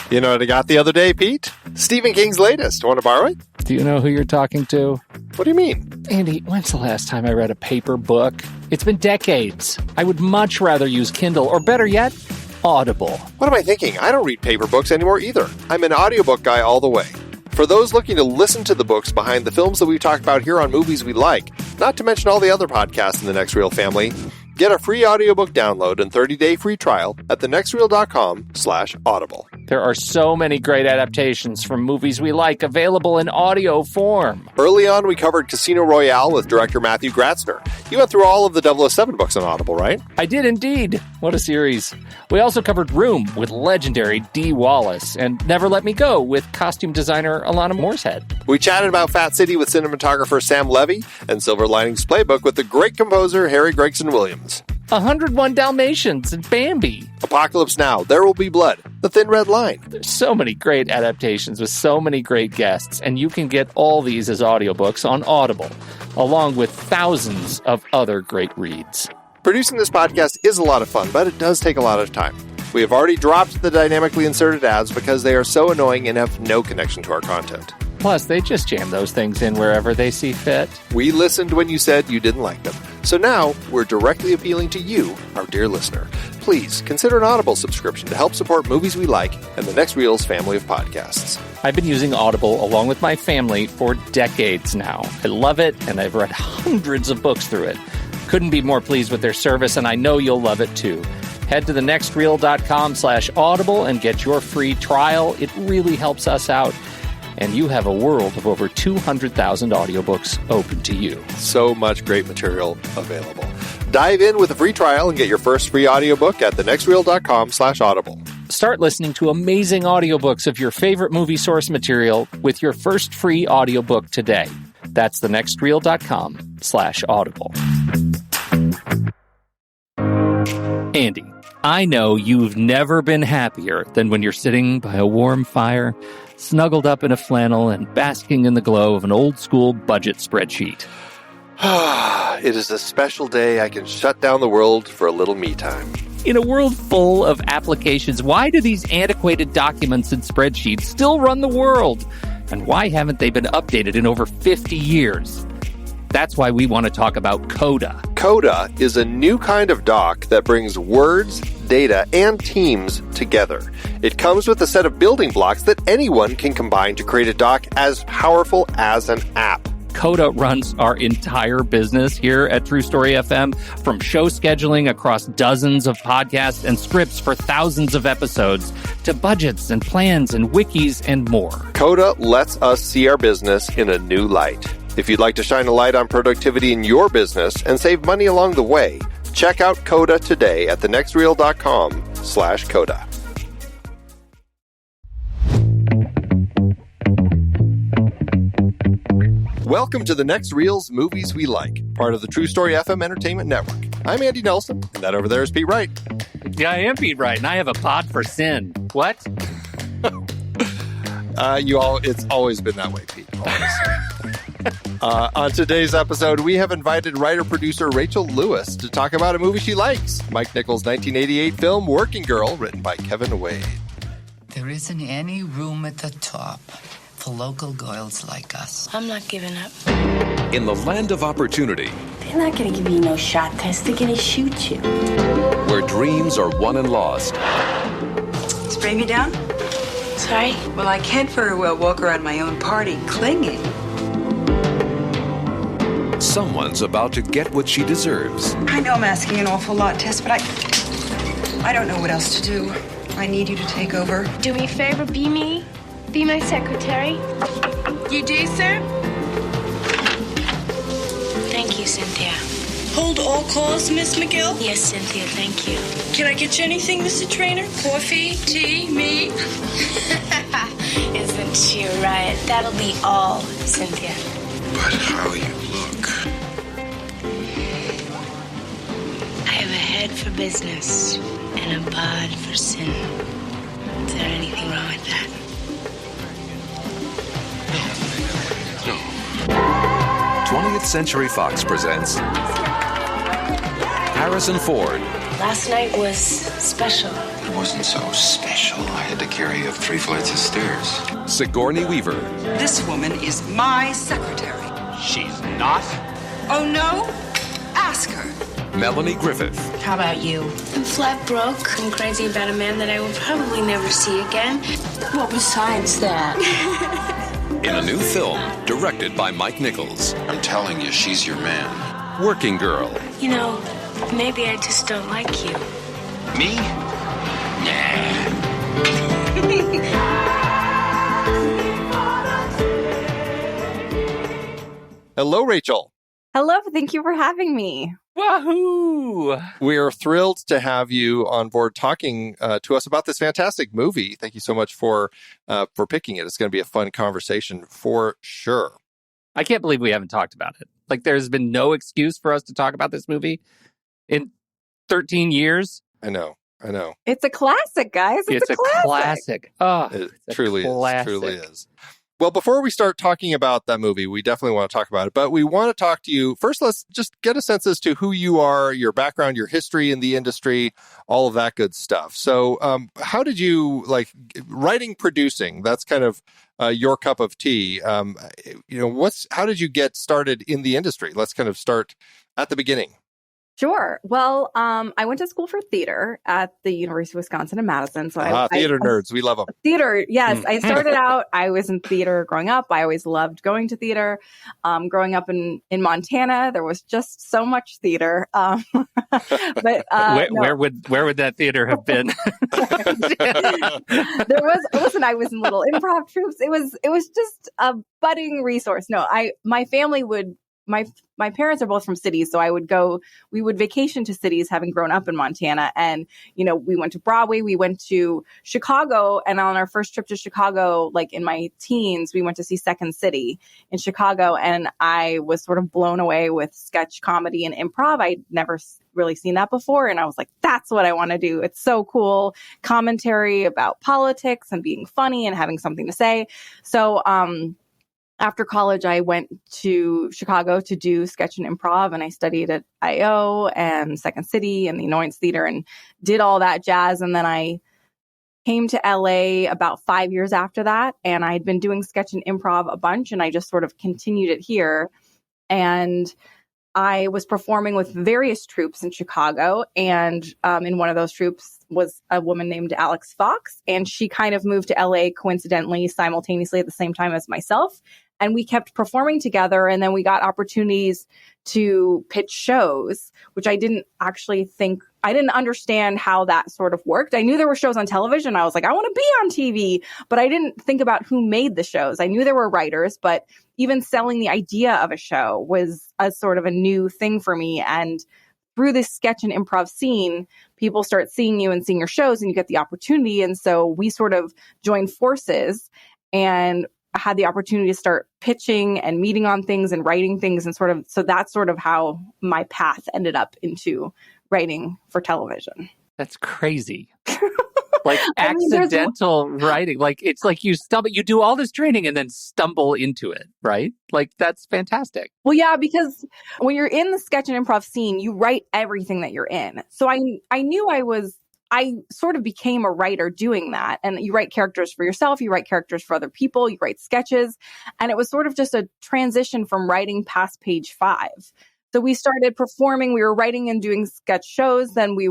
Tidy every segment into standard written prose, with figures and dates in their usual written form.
You know what I got the other day, Pete? Stephen King's latest. Want to borrow it? Do you know who you're talking to? What do you mean? Andy, when's the last time I read a paper book? It's been decades. I would much rather use Kindle, or better yet, Audible. What am I thinking? I don't read paper books anymore either. I'm an audiobook guy all the way. For those looking to listen to the books behind the films that we talk about here on Movies We Like, not to mention all the other podcasts in the Next Reel family, get a free audiobook download and 30-day free trial at thenextreel.com/audible. There are so many great adaptations from Movies We Like available in audio form. Early on, we covered Casino Royale with director Matthew Gratzner. You went through all of the 007 books on Audible, right? I did indeed. What a series. We also covered Room with legendary Dee Wallace and Never Let Me Go with costume designer Alana Moorehead. We chatted about Fat City with cinematographer Sam Levy and Silver Linings Playbook with the great composer Harry Gregson Williams. 101 Dalmatians and Bambi. Apocalypse Now, There Will Be Blood, The Thin Red Line. There's so many great adaptations with so many great guests, and you can get all these as audiobooks on Audible, along with thousands of other great reads. Producing this podcast is a lot of fun, but it does take a lot of time. We have already dropped the dynamically inserted ads because they are so annoying and have no connection to our content. Plus, they just jam those things in wherever they see fit. We listened when you said you didn't like them. So now, we're directly appealing to you, our dear listener. Please consider an Audible subscription to help support Movies We Like and the Next Reel's family of podcasts. I've been using Audible along with my family for decades now. I love it, and I've read hundreds of books through it. Couldn't be more pleased with their service, and I know you'll love it too. Head to thenextreel.com/audible and get your free trial. It really helps us out. And you have a world of over 200,000 audiobooks open to you. So much great material available. Dive in with a free trial and get your first free audiobook at thenextreel.com/audible. Start listening to amazing audiobooks of your favorite movie source material with your first free audiobook today. That's thenextreel.com/audible. Andy, I know you've never been happier than when you're sitting by a warm fire, snuggled up in a flannel and basking in the glow of an old-school budget spreadsheet. It is a special day I can shut down the world for a little me time. In a world full of applications, why do these antiquated documents and spreadsheets still run the world? And why haven't they been updated in over 50 years? That's why we want to talk about Coda. Coda is a new kind of doc that brings words, data, and teams together. It comes with a set of building blocks that anyone can combine to create a doc as powerful as an app. Coda runs our entire business here at True Story FM, from show scheduling across dozens of podcasts and scripts for thousands of episodes, to budgets and plans and wikis and more. Coda lets us see our business in a new light. If you'd like to shine a light on productivity in your business and save money along the way, check out Coda today at thenextreel.com/Coda. Welcome to the Next Reel's Movies We Like, part of the True Story FM Entertainment Network. I'm Andy Nelson, and that over there is Pete Wright. Yeah, I am Pete Wright, and I have a pod for sin. What? It's always been that way, Pete. Always. On today's episode, we have invited writer-producer Rachel Lewis to talk about a movie she likes, Mike Nichols' 1988 film Working Girl, written by Kevin Wade. There isn't any room at the top for local girls like us. I'm not giving up. In the land of opportunity, They're not going to give you no shot test. They're going to shoot you. where dreams are won and lost, Spray me down? Sorry? Well, I can't very well walk around my own party clinging. someone's about to get what she deserves. I know I'm asking an awful lot, Tess, but I don't know what else to do. I need you to take over. Do me a favor, be me. Be my secretary. You do, sir? Thank you, Cynthia. Hold all calls, Miss McGill? Yes, Cynthia, thank you. Can I get you anything, Mr. Trainer? Coffee, tea, me? Isn't she right? That'll be all, Cynthia. But how you look. I have a head for business and a bod for sin. Is there anything wrong with that? No. 20th Century Fox presents Harrison Ford. Last night was special. It wasn't so special. I had to carry you up 3 flights of stairs. Sigourney Weaver, This woman is my secretary. She's not. Oh, no? Ask her. Melanie Griffith, How about you? I'm flat broke and crazy about a man that I will probably never see again. Well, besides that. in a new film directed by Mike Nichols. I'm telling you, she's your man. Working Girl, You know, maybe I just don't like you. Me? Nah. Hello, Rachel. Hello, thank you for having me. Wahoo! We're thrilled to have you on board talking to us about this fantastic movie. Thank you so much for picking it. It's going to be a fun conversation for sure. I can't believe we haven't talked about it. Like, there's been no excuse for us to talk about this movie in 13 years. I know. It's a classic, guys. It's a classic. Oh, It truly classic. is. Well, before we start talking about that movie, we definitely want to talk about it, but we want to talk to you. First, let's just get a sense as to who you are, your background, your history in the industry, all of that good stuff. So how did you, writing, producing, that's kind of your cup of tea. How did you get started in the industry? Let's kind of start at the beginning. Sure. Well, I went to school for theater at the University of Wisconsin in Madison. So theater nerds. We love them. Theater. Yes. I started out, I was in theater growing up. I always loved going to theater. Growing up in Montana, there was just so much theater. But where would that theater have been? I was in little improv troops. It was just a budding resource. No, my family would, my parents are both from cities, so we would vacation to cities having grown up in Montana. And, we went to Broadway, we went to Chicago. And on our first trip to Chicago, like in my teens, we went to see Second City in Chicago. And I was sort of blown away with sketch comedy and improv. I'd never really seen that before. And I was like, that's what I want to do. It's so cool. Commentary about politics and being funny and having something to say. So, after college, I went to Chicago to do sketch and improv, and I studied at I.O. and Second City and the Annoyance Theater and did all that jazz. And then I came to LA about 5 years after that, and I'd been doing sketch and improv a bunch, and I just sort of continued it here. And I was performing with various troupes in Chicago, and in one of those troupes was a woman named Alex Fox, and she kind of moved to LA coincidentally, simultaneously at the same time as myself. And we kept performing together, and then we got opportunities to pitch shows, which I didn't understand how that sort of worked. I knew there were shows on television. I was like, I want to be on TV, but I didn't think about who made the shows. I knew there were writers, but even selling the idea of a show was a sort of a new thing for me. And through this sketch and improv scene, people start seeing you and seeing your shows, and you get the opportunity. And so we sort of joined forces and had the opportunity to start pitching and meeting on things and writing things, and so that's sort of how my path ended up into writing for television. That's crazy. Like accidental writing. Like it's like you do all this training and then stumble into it, right? Like that's fantastic. Well, yeah, because when you're in the sketch and improv scene, you write everything that you're in. So I knew I sort of became a writer doing that. And you write characters for yourself, you write characters for other people, you write sketches. And it was sort of just a transition from writing past page 5. So we started performing, we were writing and doing sketch shows. Then we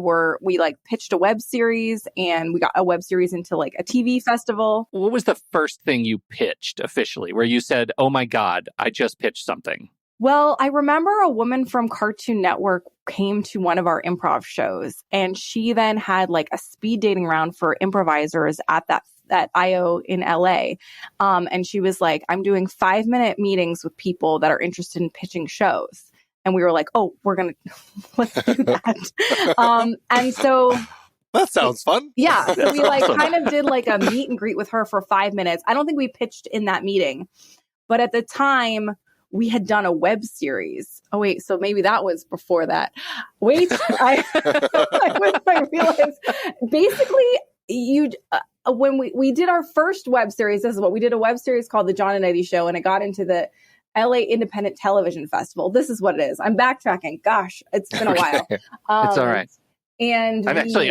pitched a web series, and we got a web series into like a TV festival. What was the first thing you pitched officially where you said, oh my God, I just pitched something? Well, I remember a woman from Cartoon Network came to one of our improv shows, and she then had like a speed dating round for improvisers at I.O. in LA. And she was like, I'm doing 5-minute meetings with people that are interested in pitching shows. And we were like, oh, let's do that. And so that sounds fun. Yeah. So we kind of did like a meet and greet with her for 5 minutes. I don't think we pitched in that meeting, but at the time we had done a web series. Oh, wait. So maybe that was before that. Wait, I realized basically when we did our first web series, this is what we did, a web series called The John and Eddie Show, and it got into the LA Independent Television Festival. This is what it is. I'm backtracking. Gosh, it's been a while. It's all right. And I actually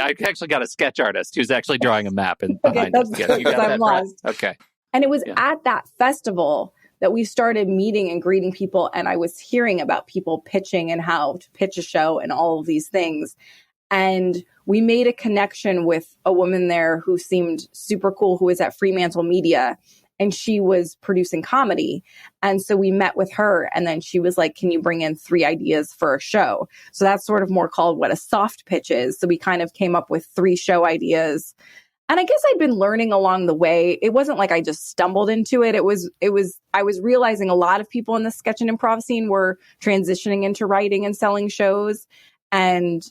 got a sketch artist who's actually drawing a map and behind us. Yeah, you got I'm that, lost. Brett? Okay. And it was at that festival that we started meeting and greeting people. And I was hearing about people pitching and how to pitch a show and all of these things. And we made a connection with a woman there who seemed super cool, who was at Fremantle Media, and she was producing comedy. And so we met with her, and then she was like, can you bring in 3 ideas for a show? So that's sort of more called what a soft pitch is. So we kind of came up with 3 show ideas. And I guess I'd been learning along the way. It wasn't like I just stumbled into it. I was realizing a lot of people in the sketch and improv scene were transitioning into writing and selling shows. And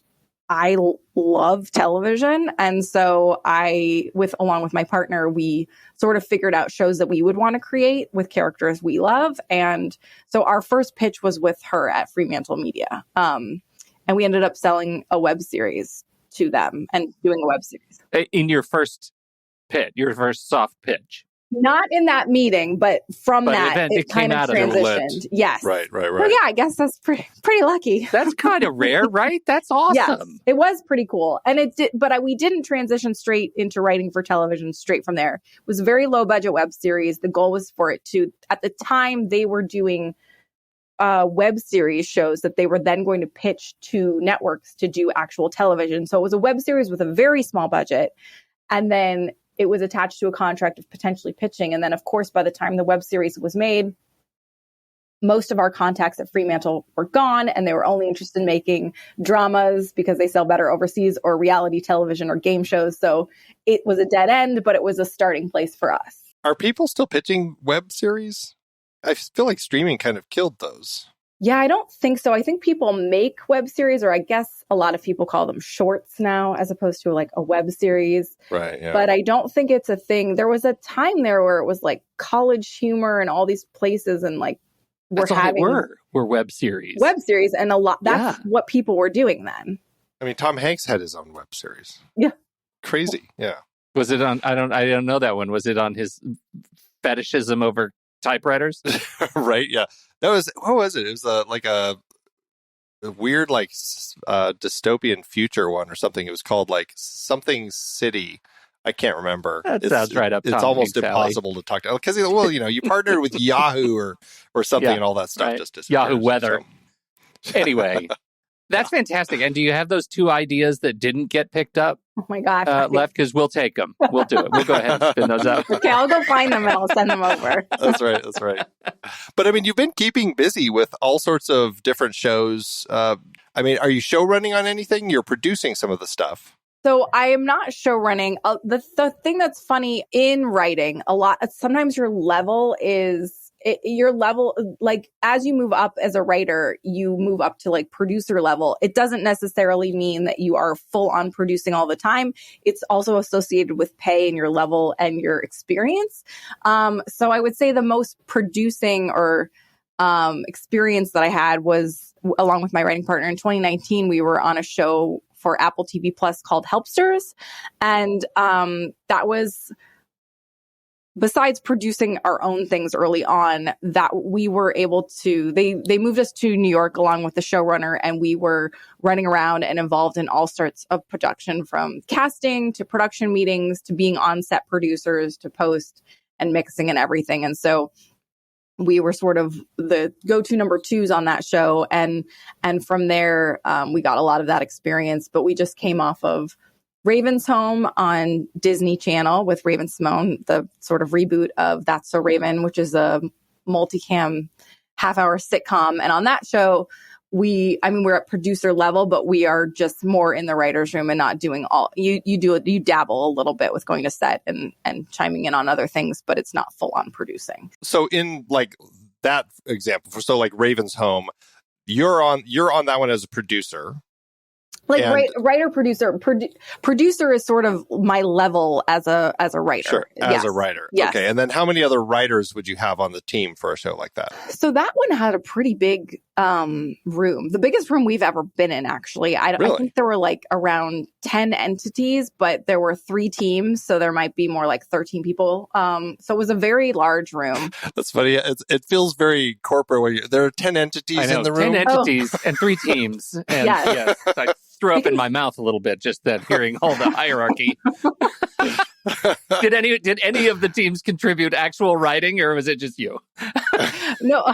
I love television. And so along with my partner, we sort of figured out shows that we would want to create with characters we love. And so our first pitch was with her at Fremantle Media. And we ended up selling a web series to them and doing a web series. In your first soft pitch. Not in that meeting, but from that, it kind of transitioned. Yes. Right. Well, yeah, I guess that's pretty lucky. That's kind of rare, right? That's awesome. Yes, it was pretty cool. And it did, but we didn't transition straight into writing for television straight from there. It was a very low budget web series. The goal was for it to, at the time, they were doing web series shows that they were then going to pitch to networks to do actual television. So it was a web series with a very small budget. And then it was attached to a contract of potentially pitching. And then, of course, by the time the web series was made, most of our contacts at Fremantle were gone, and they were only interested in making dramas because they sell better overseas, or reality television or game shows. So it was a dead end, but it was a starting place for us. Are people still pitching web series? I feel like streaming kind of killed those. Yeah, I don't think so. I think people make web series, or I guess a lot of people call them shorts now, as opposed to like a web series. Right. Yeah. But I don't think it's a thing. There was a time there where it was like College Humor and all these places, and like were web series. Web series, and a lot. That's what people were doing then. I mean, Tom Hanks had his own web series. Yeah. Crazy. Yeah. Was it on? I don't know that one. Was it on his fetishism over typewriters? Right. Yeah. That was, what was it? It was like a weird, like dystopian future one or something. It was called like something city. I can't remember. That sounds right up. It's almost impossible to talk to, because you partnered with Yahoo or something, and all that stuff just disappears. Yahoo Weather. So. Anyway, that's fantastic. And do you have those 2 ideas that didn't get picked up? Oh my gosh. Left? Because we'll take them. We'll do it. We'll go ahead and spin those out. Okay, I'll go find them and I'll send them over. That's right. But I mean, you've been keeping busy with all sorts of different shows. I mean, are you show running on anything? You're producing some of the stuff. So I am not show running. The thing that's funny in writing, sometimes your level is, like, as you move up as a writer, you move up to like producer level. It doesn't necessarily mean that you are full on producing all the time. It's also associated with pay and your level and your experience. So I would say the most producing or experience that I had was, along with my writing partner, in 2019, we were on a show for Apple TV Plus called Helpsters. And that was, besides producing our own things early on, that we were able to, they moved us to New York along with the showrunner, and we were running around and involved in all sorts of production, from casting to production meetings to being on-set producers to post and mixing and everything. And so we were sort of the go-to number 2s on that show. And from there, we got a lot of that experience. But we just came off of Raven's Home on Disney Channel with Raven Simone, the sort of reboot of That's So Raven, which is a multicam half-hour sitcom. And on that show, we're at producer level, but we are just more in the writer's room and not doing all. You dabble a little bit with going to set and chiming in on other things, but it's not full on producing. So in like that example, so like Raven's Home, you're on that one as a producer. Like writer, producer. Producer is sort of my level as a writer. Sure, as a writer. Yes. Okay, and then how many other writers would you have on the team for a show like that? So that one had a pretty big room. The biggest room we've ever been in, actually. I think there were like around 10 entities, but there were 3 teams, so there might be more like 13 people. So it was a very large room. That's funny. It feels very corporate where there are 10 entities in the room. 10 entities and 3 teams. And yes, threw up in my mouth a little bit just that hearing all the hierarchy. Did any of the teams contribute actual writing, or was it just you? No,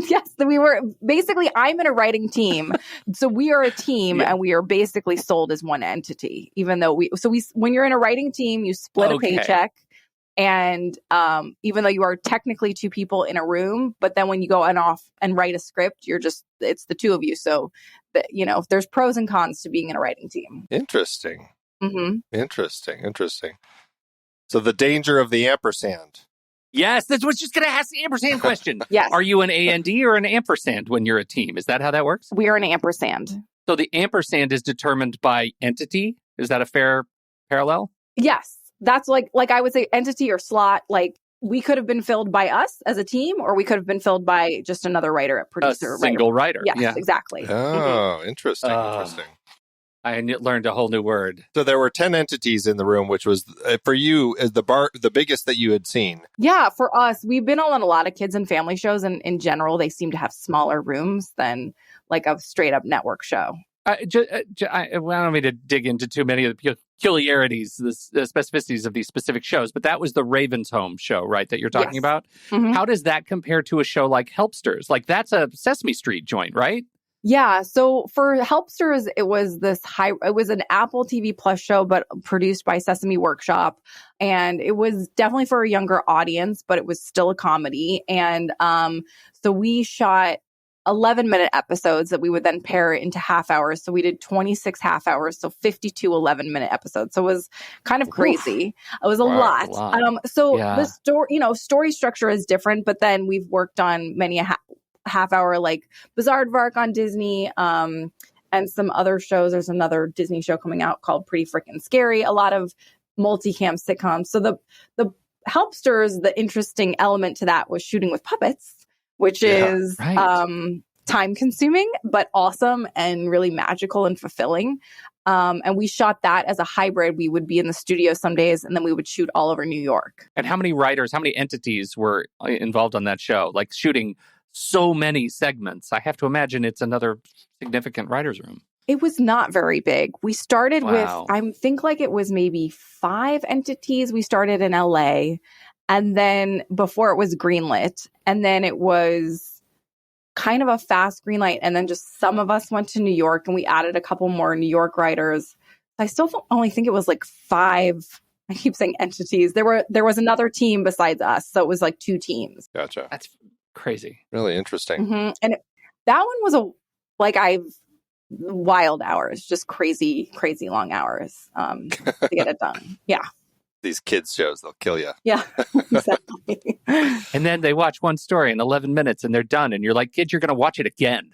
yes, we were basically. I'm in a writing team, so we are a team, and we are basically sold as one entity. Even though when you're in a writing team, you split a paycheck, and even though you are technically two people in a room, but then when you go off and write a script, it's the two of you. So, there's pros and cons to being in a writing team. Interesting. Mm-hmm. Interesting. So the danger of the ampersand. Yes, that's what I was just going to ask the ampersand question. Yes. Are you an A&D or an ampersand when you're a team? Is that how that works? We are an ampersand. So the ampersand is determined by entity? Is that a fair parallel? Yes. That's like I would say entity or slot. Like we could have been filled by us as a team, or we could have been filled by just another writer, producer. A single writer. Yes, exactly. Oh, interesting. I learned a whole new word. So there were 10 entities in the room, which was, for you, the biggest that you had seen. Yeah, for us, we've been on a lot of kids and family shows, and in general, they seem to have smaller rooms than like a straight-up network show. I don't mean to dig into too many of the peculiarities, the specificities of these specific shows, but that was the Ravensholm show, right, that you're talking about? Mm-hmm. How does that compare to a show like Helpsters? Like, that's a Sesame Street joint, right? Yeah. So for Helpsters, it was an Apple TV Plus show, but produced by Sesame Workshop. And it was definitely for a younger audience, but it was still a comedy. And so we shot 11-minute episodes that we would then pair into half hours. So we did 26 half hours, so 52 11-minute episodes. So it was kind of crazy. It was a lot. The story structure is different, but then we've worked on many half hour like Bizarre on Disney and some other shows. There's another Disney show coming out called Pretty Freaking Scary. A lot of multicam sitcoms. So the Helpsters, the interesting element to that was shooting with puppets, which is time consuming, but awesome and really magical and fulfilling. And we shot that as a hybrid. We would be in the studio some days, and then we would shoot all over New York. And how many writers, how many entities were involved on that show? Like shooting so many segments. I have to imagine it's another significant writer's room. It was not very big. We started with, I think like it was maybe 5 entities. We started in LA, and then before it was greenlit, and then it was kind of a fast greenlight. And then just some of us went to New York, and we added a couple more New York writers. I still only think it was like 5. I keep saying entities. There was another team besides us. So it was like 2 teams. Gotcha. That's crazy. Really interesting. Mm-hmm. And that one was wild hours, just crazy long hours to get it done. Yeah. These kids shows, they'll kill you. Yeah, exactly. And then they watch one story in 11 minutes and they're done. And you're like, kid, you're going to watch it again.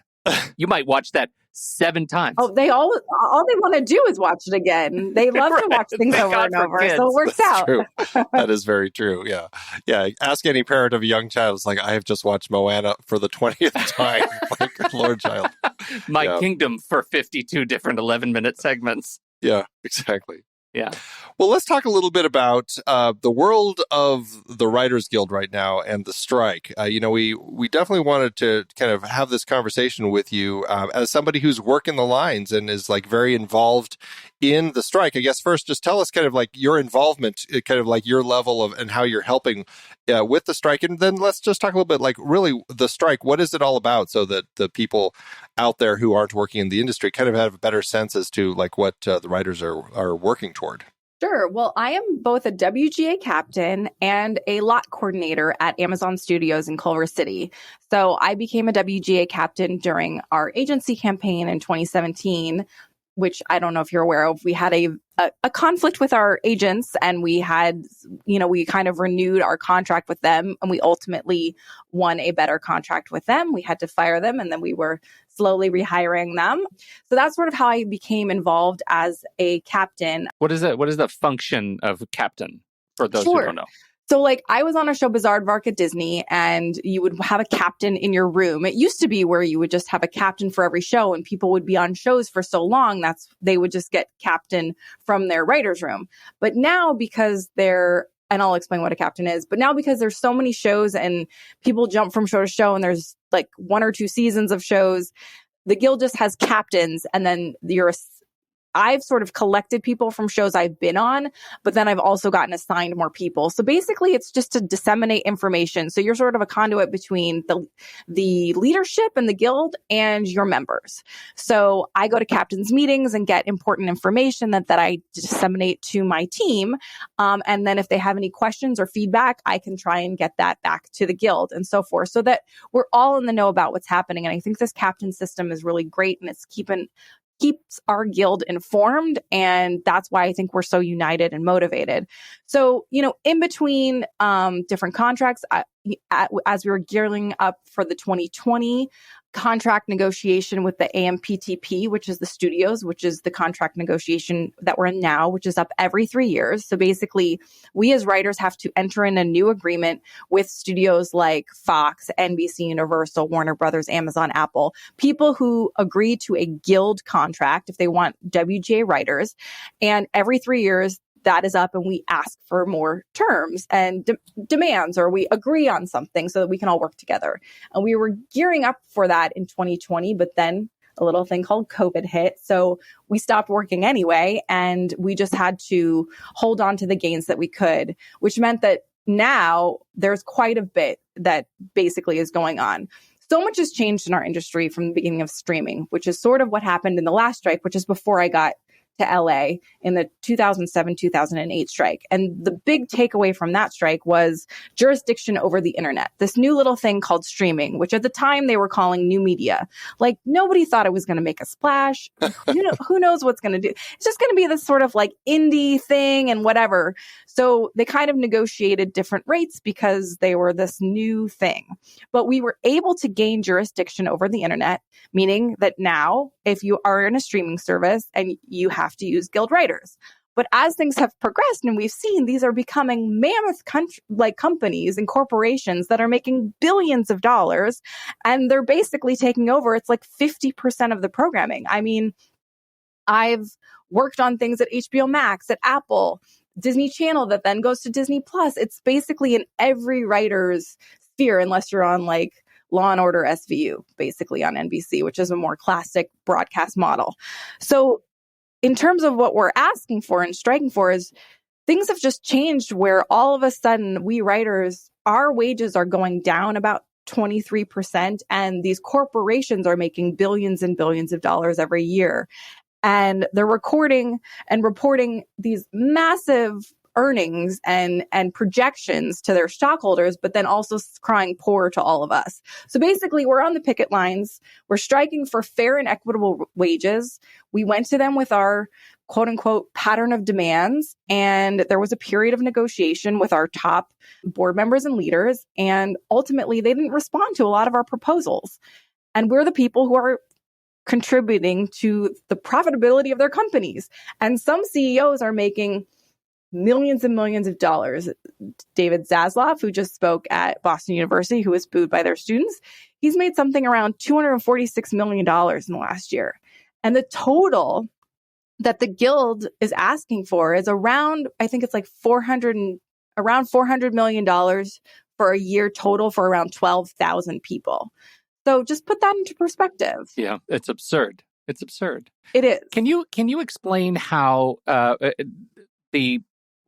You might watch that 7 times. Oh, all they want to do is watch it again. They love to watch things over and over. Kids. So it works out. True. That is very true. Yeah. Yeah. Ask any parent of a young child. It's like, I have just watched Moana for the 20th time. Like, good Lord, child. My Kingdom for 52 different 11-minute segments. Yeah, exactly. Yeah. Well, let's talk a little bit about the world of the Writers Guild right now and the strike. We definitely wanted to kind of have this conversation with you as somebody who's working the lines and is like very involved in the strike. I guess first, just tell us kind of like your involvement, kind of like your level of and how you're helping with the strike. And then let's just talk a little bit like really the strike. What is it all about so that the people out there who aren't working in the industry kind of have a better sense as to like what the writers are working toward? Sure. Well, I am both a WGA captain and a lot coordinator at Amazon Studios in Culver City. So I became a WGA captain during our agency campaign in 2017, which I don't know if you're aware of. We had a conflict with our agents, and we had, we kind of renewed our contract with them, and we ultimately won a better contract with them. We had to fire them, and then we were slowly rehiring them. So that's sort of how I became involved as a captain. What is it? What is the function of a captain for those who don't know? So like I was on a show, Bizarre at Disney, and you would have a captain in your room. It used to be where you would just have a captain for every show, and people would be on shows for so long they would just get captain from their writer's room. But now because and I'll explain what a captain is, but now because there's so many shows and people jump from show to show and there's like 1 or 2 seasons of shows, the guild just has captains, and then I've sort of collected people from shows I've been on, but then I've also gotten assigned more people. So basically it's just to disseminate information. So you're sort of a conduit between the leadership and the guild and your members. So I go to captains meetings and get important information that I disseminate to my team. And then if they have any questions or feedback, I can try and get that back to the guild and so forth, so that we're all in the know about what's happening. And I think this captain system is really great, and it's keeps our guild informed. And that's why I think we're so united and motivated. So, in between different contracts, as we were gearing up for the 2020 contract negotiation with the AMPTP, which is the studios, which is the contract negotiation that we're in now, which is up every 3 years. So basically, we as writers have to enter in a new agreement with studios like Fox, NBC, Universal, Warner Brothers, Amazon, Apple, people who agree to a guild contract if they want WGA writers. And every 3 years, that is up, and we ask for more terms and demands, or we agree on something so that we can all work together. And we were gearing up for that in 2020, but then a little thing called COVID hit. So we stopped working anyway, and we just had to hold on to the gains that we could, which meant that now there's quite a bit that basically is going on. So much has changed in our industry from the beginning of streaming, which is sort of what happened in the last strike, which is before I got to LA in the 2007-2008 strike. And the big takeaway from that strike was jurisdiction over the internet, this new little thing called streaming, which at the time they were calling new media. Like, nobody thought it was going to make a splash. Who knows what's going to do? It's just going to be this sort of like indie thing and whatever. So they kind of negotiated different rates because they were this new thing. But we were able to gain jurisdiction over the internet, meaning that now if you are in a streaming service and you have to use guild writers. But as things have progressed and we've seen, these are becoming mammoth companies and corporations that are making billions of dollars, and they're basically taking over. It's like 50% of the programming. I mean, I've worked on things at HBO Max, at Apple, Disney Channel that then goes to Disney Plus. It's basically in every writer's sphere, unless you're on like Law and Order SVU, basically on NBC, which is a more classic broadcast model. So in terms of what we're asking for and striking for, is things have just changed where all of a sudden we writers, our wages are going down about 23%, and these corporations are making billions and billions of dollars every year. And they're recording and reporting these massive earnings and projections to their stockholders, but then also crying poor to all of us. So basically, we're on the picket lines. We're striking for fair and equitable wages. We went to them with our quote unquote pattern of demands. And there was a period of negotiation with our top board members and leaders. And ultimately, they didn't respond to a lot of our proposals. And we're the people who are contributing to the profitability of their companies. And some CEOs are making millions and millions of dollars. David Zaslav, who just spoke at Boston University, who was booed by their students, he's made something around $246 million in the last year. And the total that the Guild is asking for is around, I think it's like around $400 million for a year total for around 12,000 people. So just put that into perspective. Yeah, it's absurd. It's absurd. It is. Can you explain how the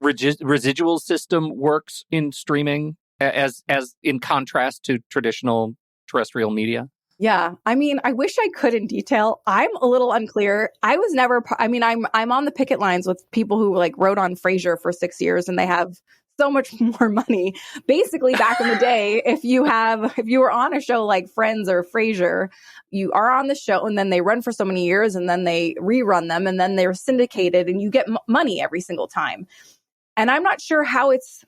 residual system works in streaming as in contrast to traditional terrestrial media? Yeah. I mean, I wish I could in detail. I'm a little unclear. I was never, I'm on the picket lines with people who like wrote on Frasier for 6 years, and they have so much more money. Basically, back in the day, if you were on a show like Friends or Frasier, you are on the show and then they run for so many years and then they rerun them and then they're syndicated and you get money every single time. And I'm not sure how it's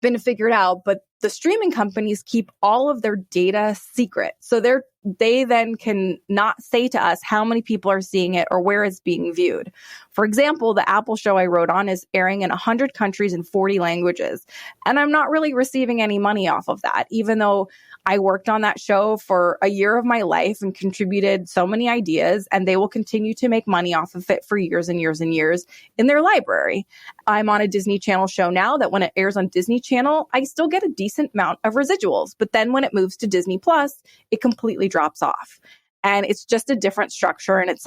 been figured out, but the streaming companies keep all of their data secret. So they then can not say to us how many people are seeing it or where it's being viewed. For example, the Apple show I wrote on is airing in 100 countries in 40 languages. And I'm not really receiving any money off of that, even though I worked on that show for a year of my life and contributed so many ideas, and they will continue to make money off of it for years and years and years in their library. I'm on a Disney Channel show now that when it airs on Disney Channel, I still get a decent amount of residuals. But then when it moves to Disney Plus, it completely drops off. And it's just a different structure. And it's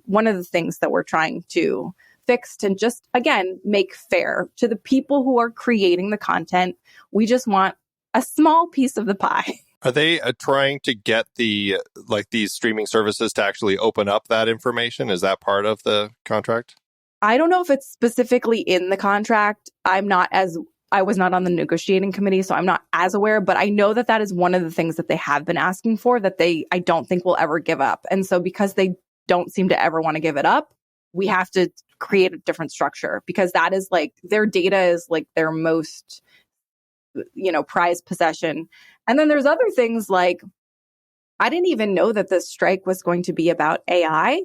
one of the things that we're trying to fix and just, again, make fair to the people who are creating the content. We just want a small piece of the pie. Are they trying to get these streaming services to actually open up that information? Is that part of the contract? I don't know if it's specifically in the contract. I was not on the negotiating committee, so I'm not as aware, but I know that is one of the things that they have been asking for that I don't think will ever give up. And so because they don't seem to ever want to give it up, we have to create a different structure, because that is their data is their most, prized possession. And then there's other things like, I didn't even know that this strike was going to be about AI.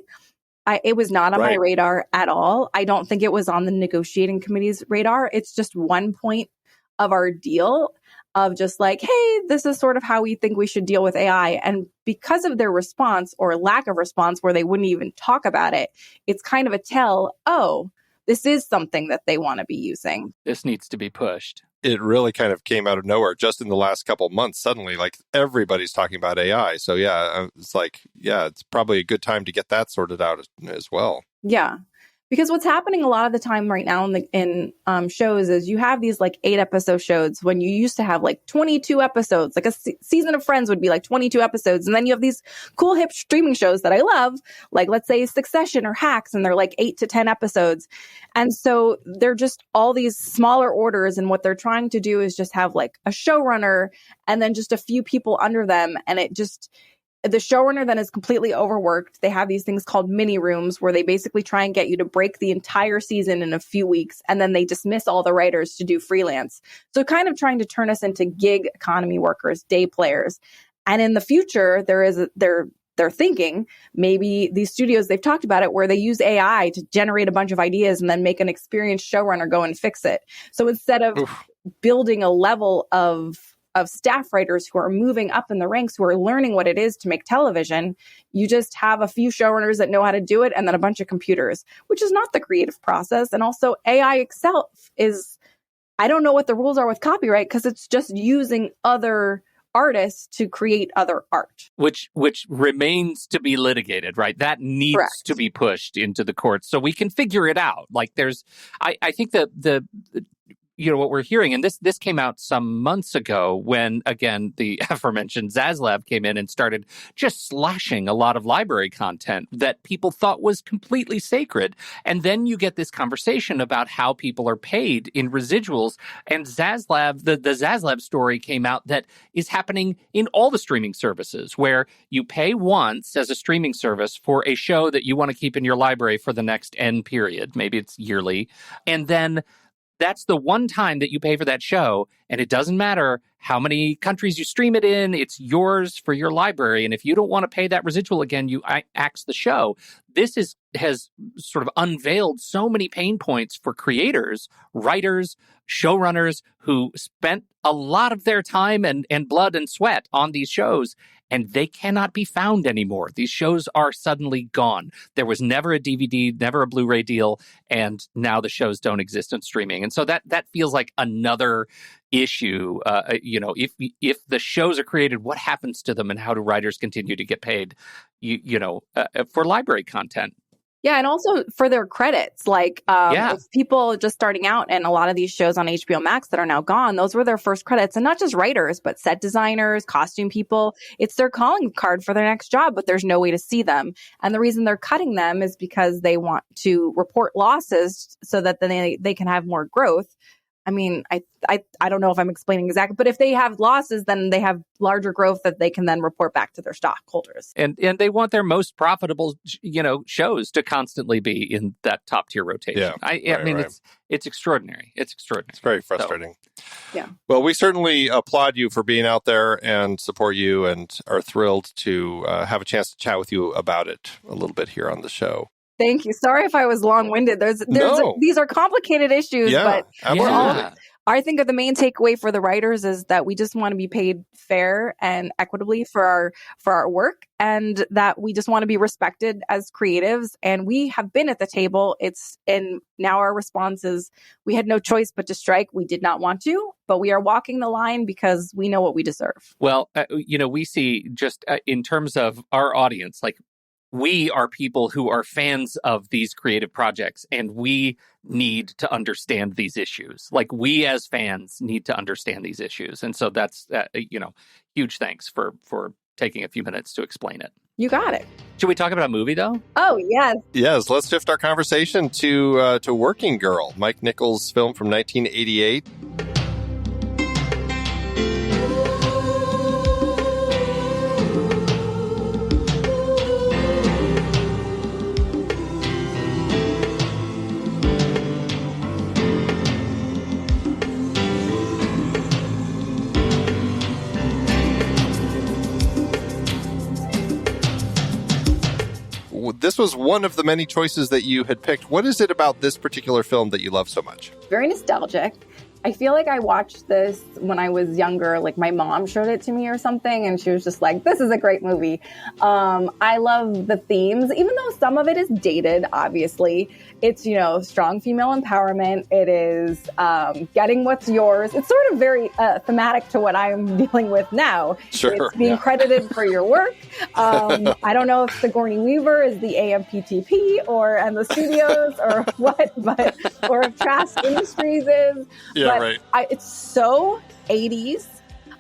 It was not on my radar at all. I don't think it was on the negotiating committee's radar. It's just one point of our deal of just hey, this is sort of how we think we should deal with AI. And because of their response or lack of response, where they wouldn't even talk about it, it's kind of a tell, this is something that they want to be using. This needs to be pushed. It really kind of came out of nowhere just in the last couple of months. Suddenly, everybody's talking about AI. So it's probably a good time to get that sorted out as well. Yeah. Because what's happening a lot of the time right now in shows is you have these 8-episode shows when you used to have 22 episodes. A season of Friends would be 22 episodes. And then you have these cool hip streaming shows that I love, let's say Succession or Hacks, and they're 8 to 10 episodes. And so they're just all these smaller orders. And what they're trying to do is just have a showrunner and then just a few people under them. And the showrunner then is completely overworked. They have these things called mini rooms where they basically try and get you to break the entire season in a few weeks. And then they dismiss all the writers to do freelance. So kind of trying to turn us into gig economy workers, day players. And in the future, they're thinking maybe these studios, they've talked about it, where they use AI to generate a bunch of ideas and then make an experienced showrunner go and fix it. So instead of building a level of staff writers who are moving up in the ranks, who are learning what it is to make television, you just have a few showrunners that know how to do it and then a bunch of computers, which is not the creative process. And also AI itself is, I don't know what the rules are with copyright, because it's just using other artists to create other art. Which remains to be litigated, right? That needs Correct. to be pushed into the courts so we can figure it out. I think that what we're hearing, and this came out some months ago when, again, the aforementioned Zaslav came in and started just slashing a lot of library content that people thought was completely sacred. And then you get this conversation about how people are paid in residuals. And Zaslav, the Zaslav story came out that is happening in all the streaming services, where you pay once as a streaming service for a show that you want to keep in your library for the next N period. Maybe it's yearly. And then that's the one time that you pay for that show, and it doesn't matter how many countries you stream it in, it's yours for your library. And if you don't want to pay that residual again, you axe the show. This has sort of unveiled so many pain points for creators, writers, showrunners who spent a lot of their time and blood and sweat on these shows, and they cannot be found anymore. These shows are suddenly gone. There was never a DVD, never a Blu-ray deal, and now the shows don't exist in streaming. And so that feels like another issue. If the shows are created, what happens to them, and how do writers continue to get paid, for library content? Yeah, and also for their credits, if people just starting out, and a lot of these shows on HBO Max that are now gone, those were their first credits, and not just writers, but set designers, costume people. It's their calling card for their next job, but there's no way to see them. And the reason they're cutting them is because they want to report losses so that then they can have more growth. I mean, I don't know if I'm explaining exactly, but if they have losses, then they have larger growth that they can then report back to their stockholders. And they want their most profitable, shows to constantly be in that top tier rotation. Yeah, it's extraordinary. It's extraordinary. It's very frustrating. So, yeah. Well, we certainly applaud you for being out there and support you, and are thrilled to have a chance to chat with you about it a little bit here on the show. Thank you. Sorry if I was long-winded. These are complicated issues, but I think that the main takeaway for the writers is that we just want to be paid fair and equitably for our work, and that we just want to be respected as creatives. And we have been at the table. And now our response is we had no choice but to strike. We did not want to, but we are walking the line because we know what we deserve. Well, we see just in terms of our audience, like, we are people who are fans of these creative projects, and we need to understand these issues. Like, we as fans need to understand these issues. And so that's, huge thanks for taking a few minutes to explain it. You got it. Should we talk about a movie, though? Oh, yes. Yes, let's shift our conversation to Working Girl, Mike Nichols' film from 1988. This was one of the many choices that you had picked. What is it about this particular film that you love so much? Very nostalgic. I feel like I watched this when I was younger. Like, my mom showed it to me or something, and she was just like, this is a great movie. I love the themes, even though some of it is dated, obviously. It's, strong female empowerment. It is getting what's yours. It's sort of very thematic to what I'm dealing with now. Sure, it's being credited for your work. I don't know if Sigourney Weaver is the AMPTP and the studios or what, or if Trask Industries is. Yeah, right. It's so 80s.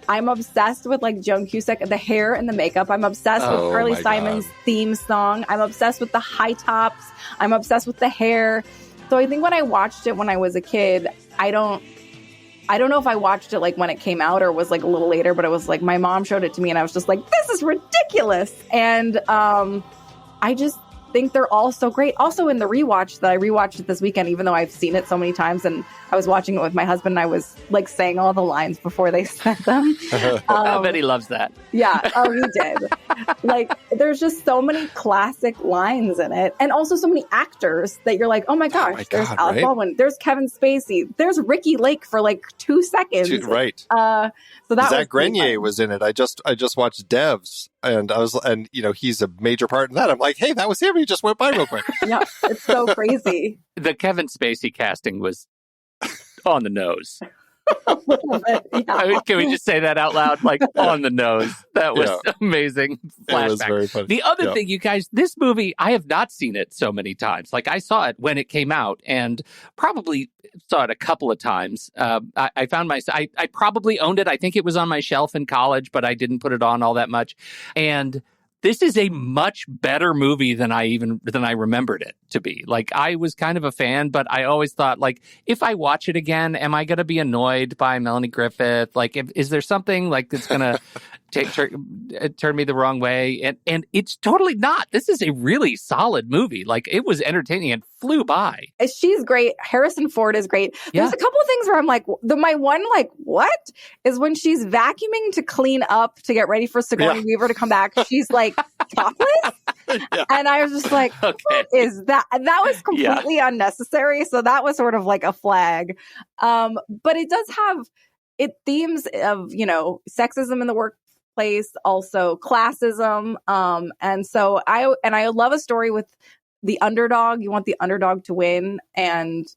I'm obsessed with Joan Cusack, the hair and the makeup. I'm obsessed with Carly Simon's theme song. I'm obsessed with the high tops. I'm obsessed with the hair. So I think when I watched it when I was a kid, I don't know if I watched it when it came out or was a little later, but it was my mom showed it to me and I was just like, this is ridiculous. And I just think they're all so great. Also, in the rewatch that I rewatched it this weekend, even though I've seen it so many times, and I was watching it with my husband, and I was saying all the lines before they said them. I bet he loves that. Yeah. Oh, he did. There's just so many classic lines in it, and also so many actors that you're like, oh my gosh, there's Alec Baldwin, there's Kevin Spacey, there's Ricky Lake for 2 seconds. Right. So that Zach Grenier was in it. I just watched Devs, and he's a major part in that. I'm like, hey, that was him. He just went by real quick. Yeah, it's so crazy. The Kevin Spacey casting was on the nose. A little bit, yeah. Can we just say that out loud? On the nose. That was amazing flashback. It was very funny. The other thing, you guys, this movie, I have not seen it so many times. I saw it when it came out and probably saw it a couple of times. I found I probably owned it. I think it was on my shelf in college, but I didn't put it on all that much. And this is a much better movie than I remembered it to be. I was kind of a fan, but I always thought, if I watch it again, am I going to be annoyed by Melanie Griffith? Is there something that's going to turn me the wrong way? And it's totally not. This is a really solid movie. It was entertaining and flew by. She's great. Harrison Ford is great. There's a couple of things where I'm my one, what? Is when she's vacuuming to clean up to get ready for Sigourney Weaver to come back. She's topless. And I was just like, what is that? And that was completely unnecessary. So that was sort of a flag. But it does have themes of, sexism in the workplace, also classism. And so I love a story with the underdog. You want the underdog to win, and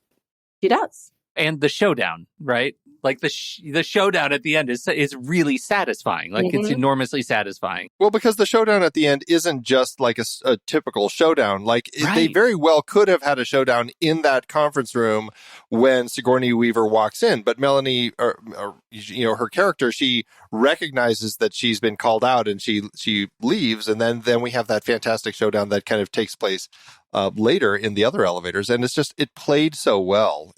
she does. And the showdown, right? The showdown at the end is really satisfying. It's enormously satisfying. Well, because the showdown at the end isn't just a typical showdown. They very well could have had a showdown in that conference room when Sigourney Weaver walks in. But Melanie, her character, she recognizes that she's been called out and she leaves. And then we have that fantastic showdown that kind of takes place later in the other elevators. And it played so well.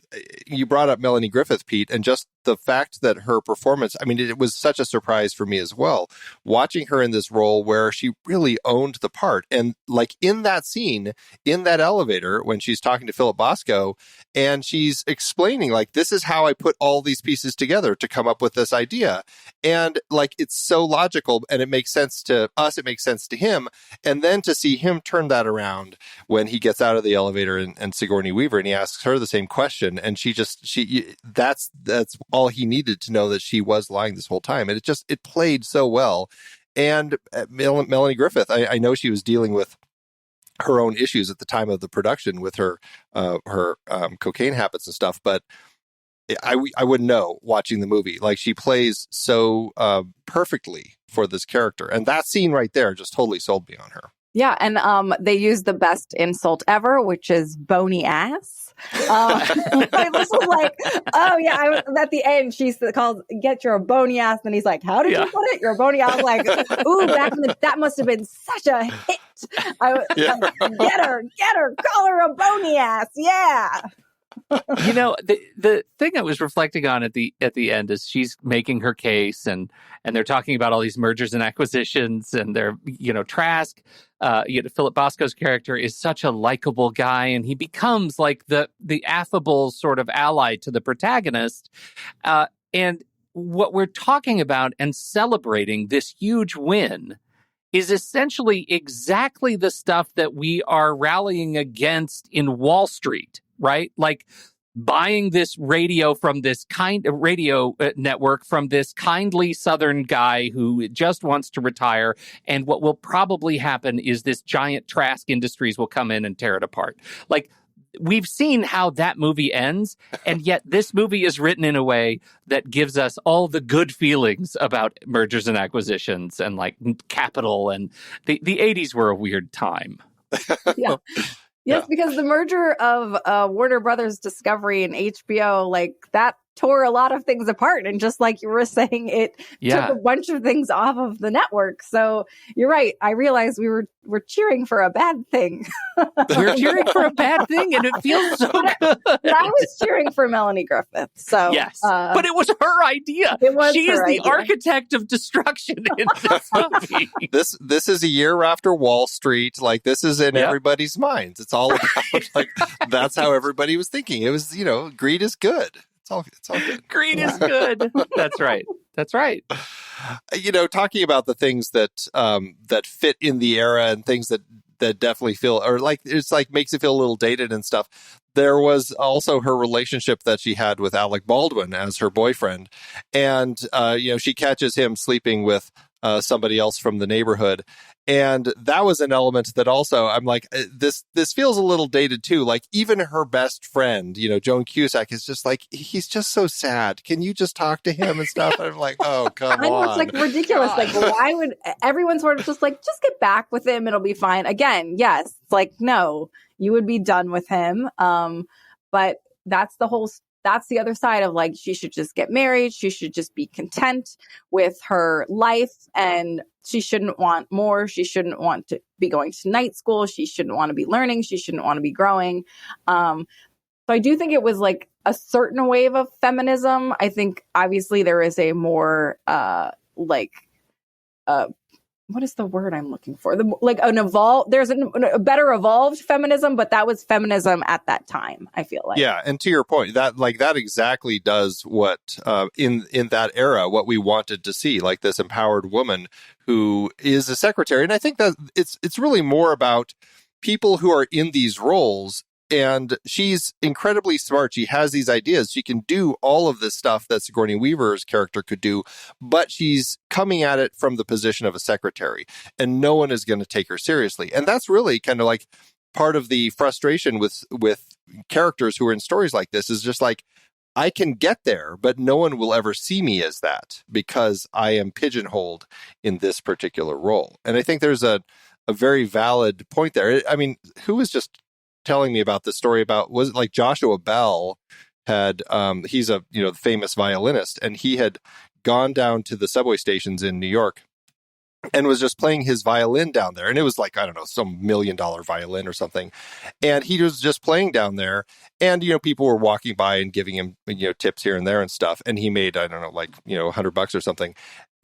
You brought up Melanie Griffith, Pete, and just the fact that her performance, it was such a surprise for me as well, watching her in this role where she really owned the part. And in that scene, in that elevator, when she's talking to Philip Bosco, and she's explaining, this is how I put all these pieces together to come up with this idea. And it's so logical, and it makes sense to us, it makes sense to him. And then to see him turn that around when he gets out of the elevator and Sigourney Weaver, and he asks her the same question, and that's all he needed to know, that she was lying this whole time, and it played so well. And Melanie Griffith, I know she was dealing with her own issues at the time of the production with her cocaine habits and stuff, but I wouldn't know watching the movie. Like, she plays so perfectly for this character, and that scene right there just totally sold me on her. Yeah, and they use the best insult ever, which is bony ass. I was like, oh yeah, at the end she calls, get your bony ass, and he's like, how did you put it? You're a bony ass. I was like, ooh, that must have been such a hit. Like, get her, call her a bony ass. Yeah. You know, the thing I was reflecting on at the end is she's making her case, and they're talking about all these mergers and acquisitions, and they're, Trask, Philip Bosco's character is such a likable guy, and he becomes like the affable sort of ally to the protagonist. And what we're talking about and celebrating, this huge win, is essentially exactly the stuff that we are rallying against in Wall Street. Right? Like buying this radio from this radio network from this kindly Southern guy who just wants to retire. And what will probably happen is this giant Trask Industries will come in and tear it apart. Like, we've seen how that movie ends, and yet this movie is written in a way that gives us all the good feelings about mergers and acquisitions and like capital. And the 80s were a weird time. Yeah. Yes, because the merger of Warner Brothers Discovery and HBO, like, that tore a lot of things apart. And just like you were saying, it took a bunch of things off of the network. So you're right. I realized we're cheering for a bad thing. We're cheering for a bad thing, and it feels so good. But I was cheering for Melanie Griffith. So yes, but it was her idea. She is the architect of destruction in this movie. This is a year after Wall Street. Like, this is in everybody's minds. It's all about, like, that's how everybody was thinking. It was, greed is good. It's all good. Greed is good. That's right. That's right. Talking about the things that fit in the era and things that definitely feel, or like, it's like makes it feel a little dated and stuff. There was also her relationship that she had with Alec Baldwin as her boyfriend. And, she catches him sleeping with somebody else from the neighborhood. And that was an element that also, I'm like, this feels a little dated too. Like, even her best friend, Joan Cusack, is just like, he's just so sad. Can you just talk to him and stuff? And I'm like, oh, come on. I know, it's like ridiculous. Like, why would everyone sort of just like, just get back with him? It'll be fine. Again, yes. It's like, no, you would be done with him. But that's the other side of, like, she should just get married. She should just be content with her life, and she shouldn't want more. She shouldn't want to be going to night school. She shouldn't want to be learning. She shouldn't want to be growing. So I do think it was like a certain wave of feminism. I think obviously there is a more what is the word I'm looking for? There's a better evolved feminism, but that was feminism at that time, I feel like. Yeah, and to your point, that exactly does what in that era, what we wanted to see, like this empowered woman who is a secretary. And I think that it's really more about people who are in these roles. And she's incredibly smart. She has these ideas. She can do all of this stuff that Sigourney Weaver's character could do, but she's coming at it from the position of a secretary, and no one is going to take her seriously. And that's really kind of like part of the frustration with characters who are in stories like this, is just like, I can get there, but no one will ever see me as that because I am pigeonholed in this particular role. And I think there's a very valid point there. I mean, who was just telling me about this story about, was it like Joshua Bell had, he's a, famous violinist, and he had gone down to the subway stations in New York and was just playing his violin down there. And it was like, I don't know, some $1 million violin or something. And he was just playing down there, and, people were walking by and giving him, tips here and there and stuff. And he made, I don't know, like, $100 or something.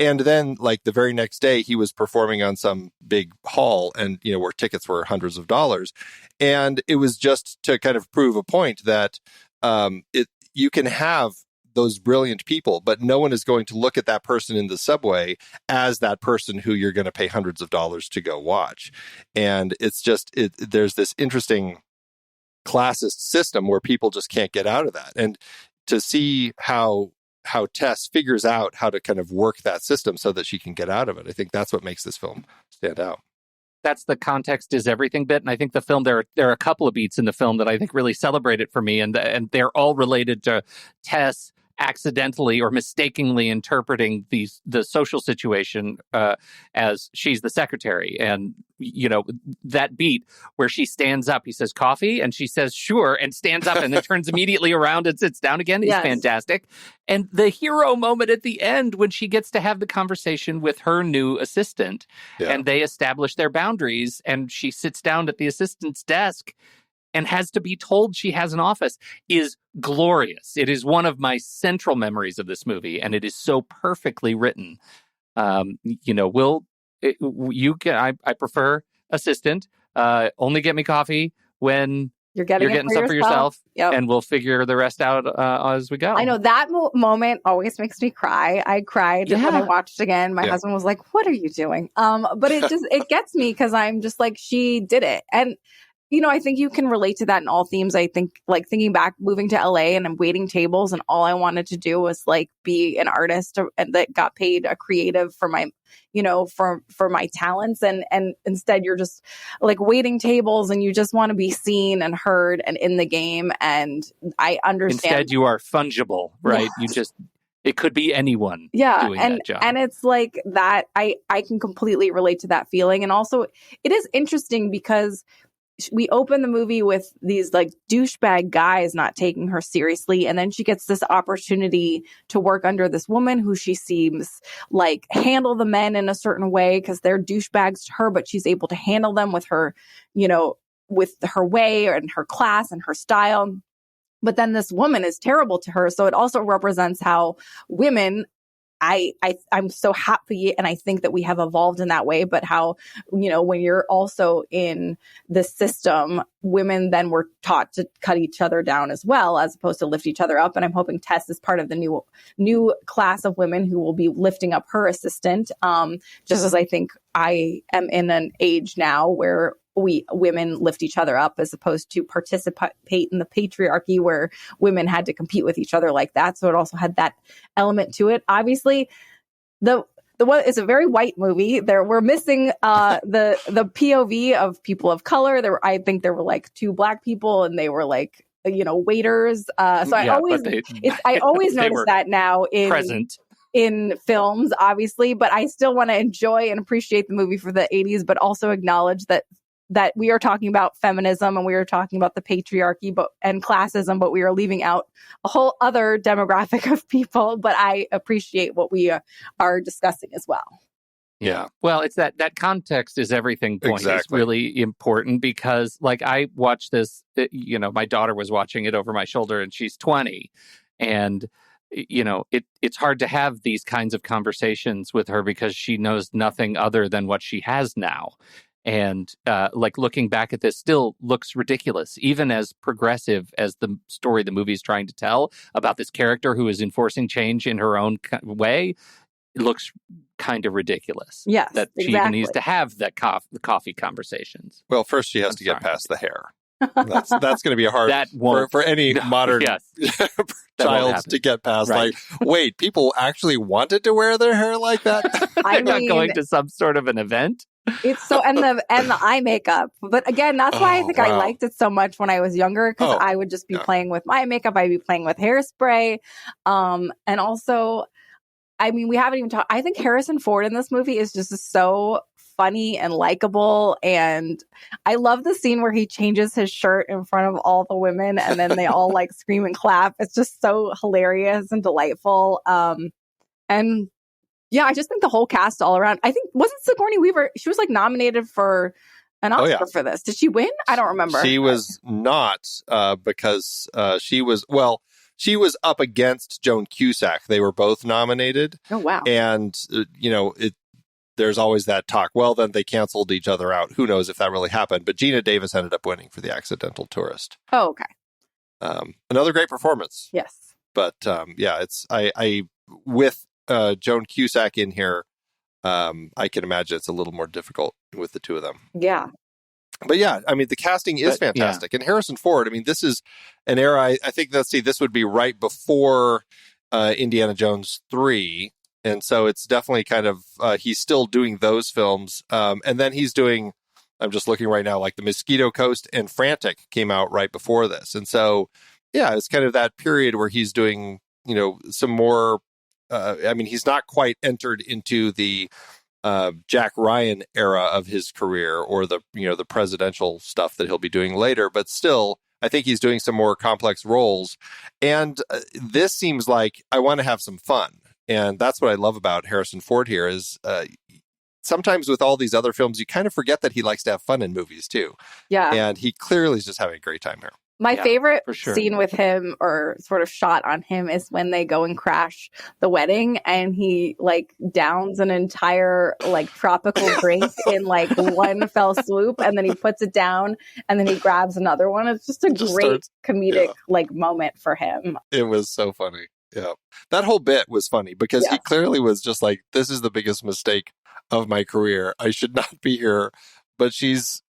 And then, like, the very next day, he was performing on some big hall, and, where tickets were hundreds of dollars. And it was just to kind of prove a point that you can have those brilliant people, but no one is going to look at that person in the subway as that person who you're going to pay hundreds of dollars to go watch. And it's just, there's this interesting classist system where people just can't get out of that. And to see how Tess figures out how to kind of work that system so that she can get out of it, I think that's what makes this film stand out. That's the context is everything bit. And I think the film, there are a couple of beats in the film that I think really celebrate it for me. And they're all related to Tess accidentally or mistakenly interpreting the social situation as she's the secretary. And, that beat where she stands up, he says, coffee? And she says, sure, and stands up and then turns immediately around and sits down again. Yes. Is fantastic. And the hero moment at the end when she gets to have the conversation with her new assistant and they establish their boundaries and she sits down at the assistant's desk and has to be told she has an office is glorious. It is one of my central memories of this movie, and it is so perfectly written. I prefer assistant. Only get me coffee when you're getting stuff for yourself. Yep. And we'll figure the rest out as we go. I know that moment always makes me cry. I cried when I watched again. My husband was like, "What are you doing?" But it gets me because I'm just like, she did it. And I think you can relate to that in all themes. I think, like, thinking back, moving to LA and I'm waiting tables and all I wanted to do was like be an artist that got paid a creative for my, for my talents. And instead you're just like waiting tables and you just want to be seen and heard and in the game. And I understand. Instead you are fungible, right? Yes. It could be anyone doing that job. And it's like that. I can completely relate to that feeling. And also it is interesting because we open the movie with these like douchebag guys not taking her seriously. And then she gets this opportunity to work under this woman who she seems like handle the men in a certain way because they're douchebags to her, but she's able to handle them with her, with her way and her class and her style. But then this woman is terrible to her. So it also represents how women, I'm so happy, and I think that we have evolved in that way, but how, when you're also in the system, women then were taught to cut each other down as well, as opposed to lift each other up. And I'm hoping Tess is part of the new class of women who will be lifting up her assistant, just as I think I am in an age now where women lift each other up as opposed to participate in the patriarchy where women had to compete with each other like that. So it also had that element to it. Obviously, the one is a very white movie. We're missing the POV of people of color. I think there were like 2 Black people and they were like, waiters. So I always notice that now in films, obviously, but I still want to enjoy and appreciate the movie for the 80s, but also acknowledge that we are talking about feminism and we are talking about the patriarchy and classism, but we are leaving out a whole other demographic of people. But I appreciate what we are discussing as well. Yeah. Well, it's that context is everything point is really important because, like, I watched this, my daughter was watching it over my shoulder and she's 20. And, it's hard to have these kinds of conversations with her because she knows nothing other than what she has now. And looking back at this still looks ridiculous, even as progressive as the story the movie is trying to tell about this character who is enforcing change in her own way. It looks kind of ridiculous. Yes, that she even needs to have the coffee conversations. Well, first she has to get past the hair. That's going to be a hard for any modern child to get past. Right. Like, wait, people actually wanted to wear their hair like that? I'm not going to some sort of an event. It's so and the eye makeup, but again, that's why I think I liked it so much when I was younger because I would just be playing with my makeup. I'd be playing with hairspray, and also, I mean, we haven't even talked. I think Harrison Ford in this movie is just so funny and likable, and I love the scene where he changes his shirt in front of all the women, and then they all like scream and clap. It's just so hilarious and delightful, and. Yeah, I just think the whole cast all around. I think, wasn't Sigourney Weaver, she was like nominated for an Oscar for this. Did she win? I don't remember. She was not because she was up against Joan Cusack. They were both nominated. Oh, wow. And, there's always that talk. Well, then they canceled each other out. Who knows if that really happened. But Gina Davis ended up winning for The Accidental Tourist. Oh, okay. Another great performance. Yes. But yeah, it's I with Joan Cusack in here, I can imagine it's a little more difficult with the two of them. Yeah. But yeah, I mean, the casting is fantastic. Yeah. And Harrison Ford, I mean, this is an era, I think, this would be right before Indiana Jones 3. And so it's definitely kind of, he's still doing those films. And then he's doing, I'm just looking right now, like The Mosquito Coast and Frantic came out right before this. And so, yeah, it's kind of that period where he's doing, you know, some more, I mean, he's not quite entered into the Jack Ryan era of his career or the, you know, the presidential stuff that he'll be doing later, but still, I think he's doing some more complex roles. And this seems like I want to have some fun. And that's what I love about Harrison Ford here is sometimes with all these other films, you kind of forget that he likes to have fun in movies too. Yeah. And he clearly is just having a great time here. My favorite scene with him, or sort of shot on him, is when they go and crash the wedding and he like downs an entire like tropical drink in like one fell swoop, and then he puts it down and then he grabs another one. It's just a great comedic like moment for him. It was so funny. Yeah. That whole bit was funny because he clearly was just like, this is the biggest mistake of my career. I should not be here, but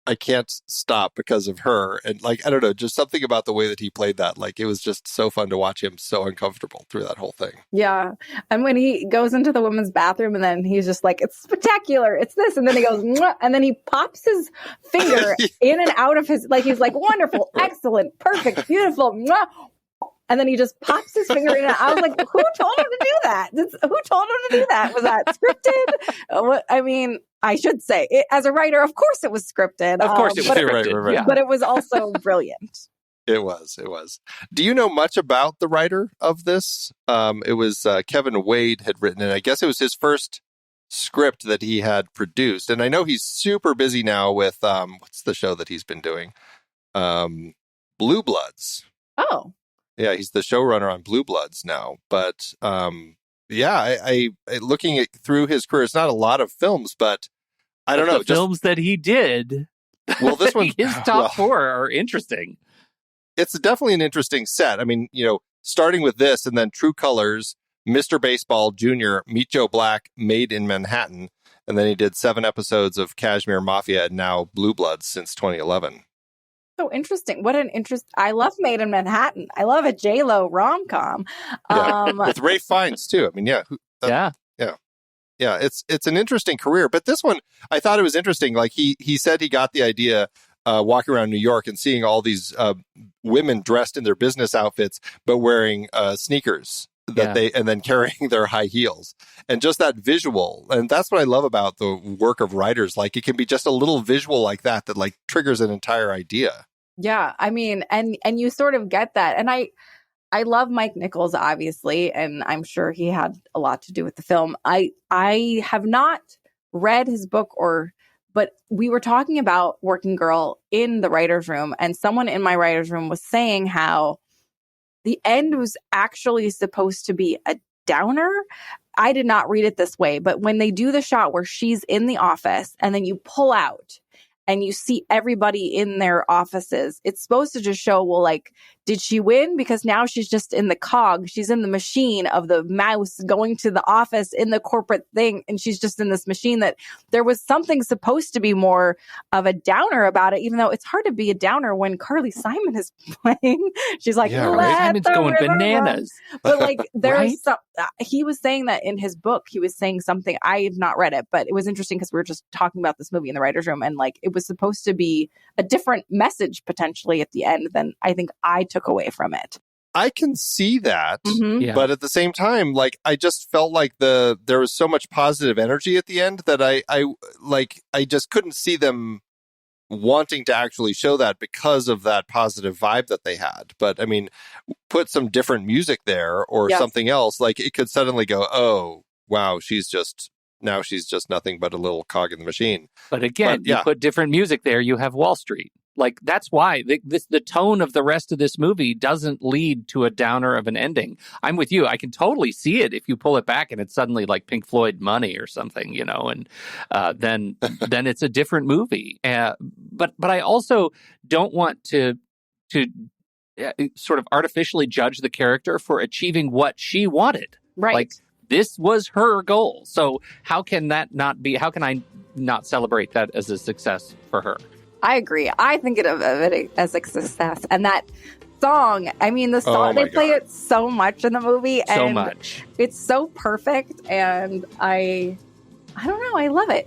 I can't stop because of her. And like, I don't know, just something about the way that he played that. Like, it was just so fun to watch him so uncomfortable through that whole thing. Yeah. And when he goes into the women's bathroom and then he's just like, it's spectacular, it's this. And then he goes, mwah, and then he pops his finger in and out of his, like, he's like, wonderful, excellent, perfect, beautiful, mwah. And then he just pops his finger in. I was like, who told him to do that? Who told him to do that? Was that scripted? I mean, I should say, as a writer, of course it was scripted. Of course it was scripted. Right. But it was also brilliant. It was. Do you know much about the writer of this? It was Kevin Wade had written it. I guess it was his first script that he had produced. And I know he's super busy now with, what's the show that he's been doing? Blue Bloods. Oh. Yeah, he's the showrunner on Blue Bloods now. But yeah, I looking through his career, it's not a lot of films, but I don't know. The films that he did, well, this one, his top four are interesting. It's definitely an interesting set. I mean, you know, starting with this and then True Colors, Mr. Baseball Jr., Meet Joe Black, Made in Manhattan. And then he did 7 episodes of Kashmir Mafia and now Blue Bloods since 2011. So interesting. What an interest. I love Made in Manhattan. I love a J-Lo rom-com. With Ralph Fiennes too. I mean, yeah. Yeah. It's an interesting career, but this one, I thought it was interesting. Like he said he got the idea walking around New York and seeing all these women dressed in their business outfits, but wearing sneakers and then carrying their high heels, and just that visual. And that's what I love about the work of writers. Like it can be just a little visual like that like triggers an entire idea. Yeah. I mean, and you sort of get that. And I love Mike Nichols, obviously, and I'm sure he had a lot to do with the film. I have not read his book but we were talking about Working Girl in the writer's room, and someone in my writer's room was saying how the end was actually supposed to be a downer. I did not read it this way, but when they do the shot where she's in the office and then you pull out and you see everybody in their offices, it's supposed to just show, well, like, did she win? Because now she's just in the cog. She's in the machine of the mouse going to the office in the corporate thing. And she's just in this machine. That there was something supposed to be more of a downer about it, even though it's hard to be a downer when Carly Simon is playing. She's like, Simon's going bananas. But like, there's some, he was saying that in his book, he was saying something. I have not read it, but it was interesting because we were just talking about this movie in the writer's room, and like, it was supposed to be a different message potentially at the end than I think I took away from it. I can see that, but at the same time, like, I just felt like there was so much positive energy at the end that I just couldn't see them wanting to actually show that because of that positive vibe that they had. But I mean, put some different music there or something else, like it could suddenly go, oh wow, she's just nothing but a little cog in the machine. But again, you put different music there, you have Wall Street. Like, that's why the tone of the rest of this movie doesn't lead to a downer of an ending. I'm with you. I can totally see it if you pull it back and it's suddenly like Pink Floyd Money or something, you know, and then it's a different movie. But I also don't want to sort of artificially judge the character for achieving what she wanted. Right. Like, this was her goal. So how can I not celebrate that as a success for her? I agree. I think of it as a success. And that song, I mean, the song, they play it so much in the movie. So and much. It's so perfect. And I don't know. I love it.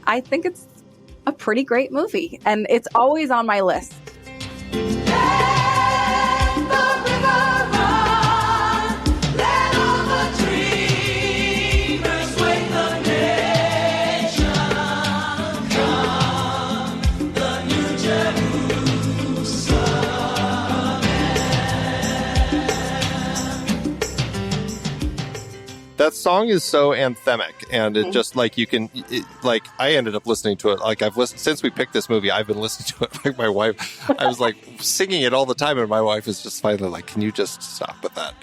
I think it's a pretty great movie. And it's always on my list. That song is so anthemic, and it just like I ended up listening to it. Like I've listened since we picked this movie. I've been listening to it. Like my wife, I was like singing it all the time, and my wife is just finally like, "Can you just stop with that?"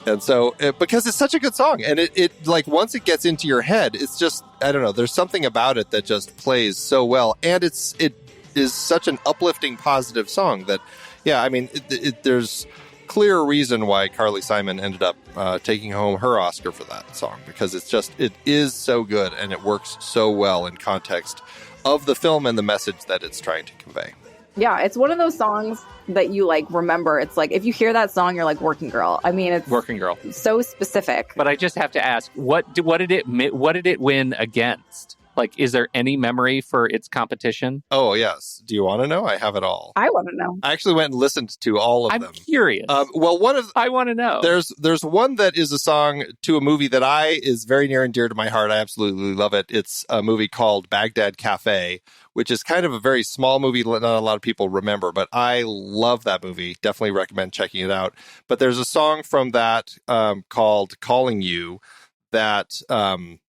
And so, because it's such a good song, and it like once it gets into your head, it's just I don't know. There's something about it that just plays so well, and it is such an uplifting, positive song that, yeah, I mean, there's clear reason why Carly Simon ended up taking home her Oscar for that song, because it is so good and it works so well in context of the film and the message that it's trying to convey. Yeah, it's one of those songs that you like remember. It's like if you hear that song, you're like Working Girl. I mean, it's Working Girl. So specific. But I just have to ask, what did it win against? Like, is there any memory for its competition? Oh, yes. Do you want to know? I have it all. I want to know. I actually went and listened to all of them. I'm curious. I want to know. There's one that is a song to a movie that is very near and dear to my heart. I absolutely love it. It's a movie called Baghdad Cafe, which is kind of a very small movie that not a lot of people remember, but I love that movie. Definitely recommend checking it out. But there's a song from that called Calling You that...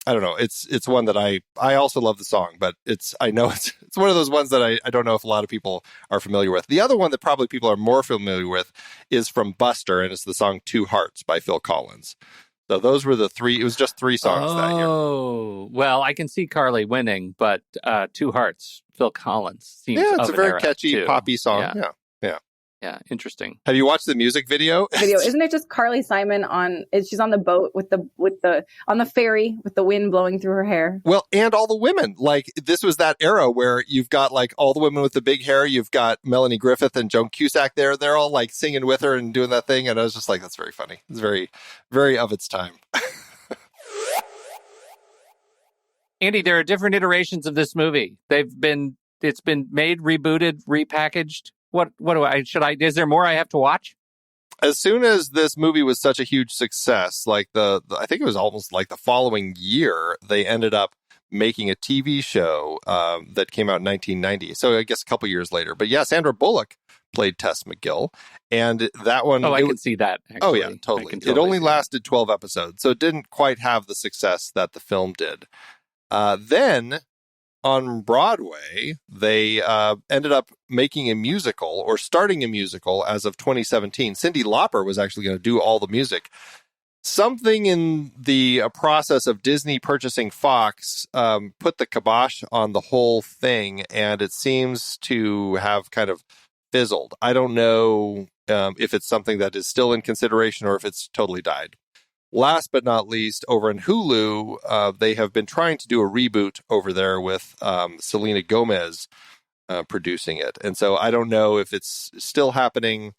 I don't know. It's one that I also love the song, but it's one of those ones that I don't know if a lot of people are familiar with. The other one that probably people are more familiar with is from Buster, and it's the song Two Hearts by Phil Collins. So those were the three. It was just three songs that year. Oh, well, I can see Carly winning, but Two Hearts, Phil Collins seems it's a very catchy, poppy song. Yeah, interesting. Have you watched the music video? Isn't it just Carly Simon she's on the boat on the ferry with the wind blowing through her hair? Well, and all the women. Like, this was that era where you've got like all the women with the big hair. You've got Melanie Griffith and Joan Cusack there. They're all like singing with her and doing that thing. And I was just like, that's very funny. It's very, very of its time. Andy, there are different iterations of this movie. It's been made, rebooted, repackaged. Is there more I have to watch? As soon as this movie was such a huge success, like I think it was almost like the following year, they ended up making a TV show that came out in 1990. So I guess a couple years later. But yeah, Sandra Bullock played Tess McGill. And that one... Oh, I can see that, actually. Oh, yeah, totally. It only lasted 12 episodes, so it didn't quite have the success that the film did. Then... on Broadway, they ended up making a musical or starting a musical as of 2017. Cyndi Lauper was actually going to do all the music. Something in the process of Disney purchasing Fox put the kibosh on the whole thing, and it seems to have kind of fizzled. I don't know if it's something that is still in consideration or if it's totally died. Last but not least, over in Hulu, they have been trying to do a reboot over there with Selena Gomez producing it. And so I don't know if it's still happening,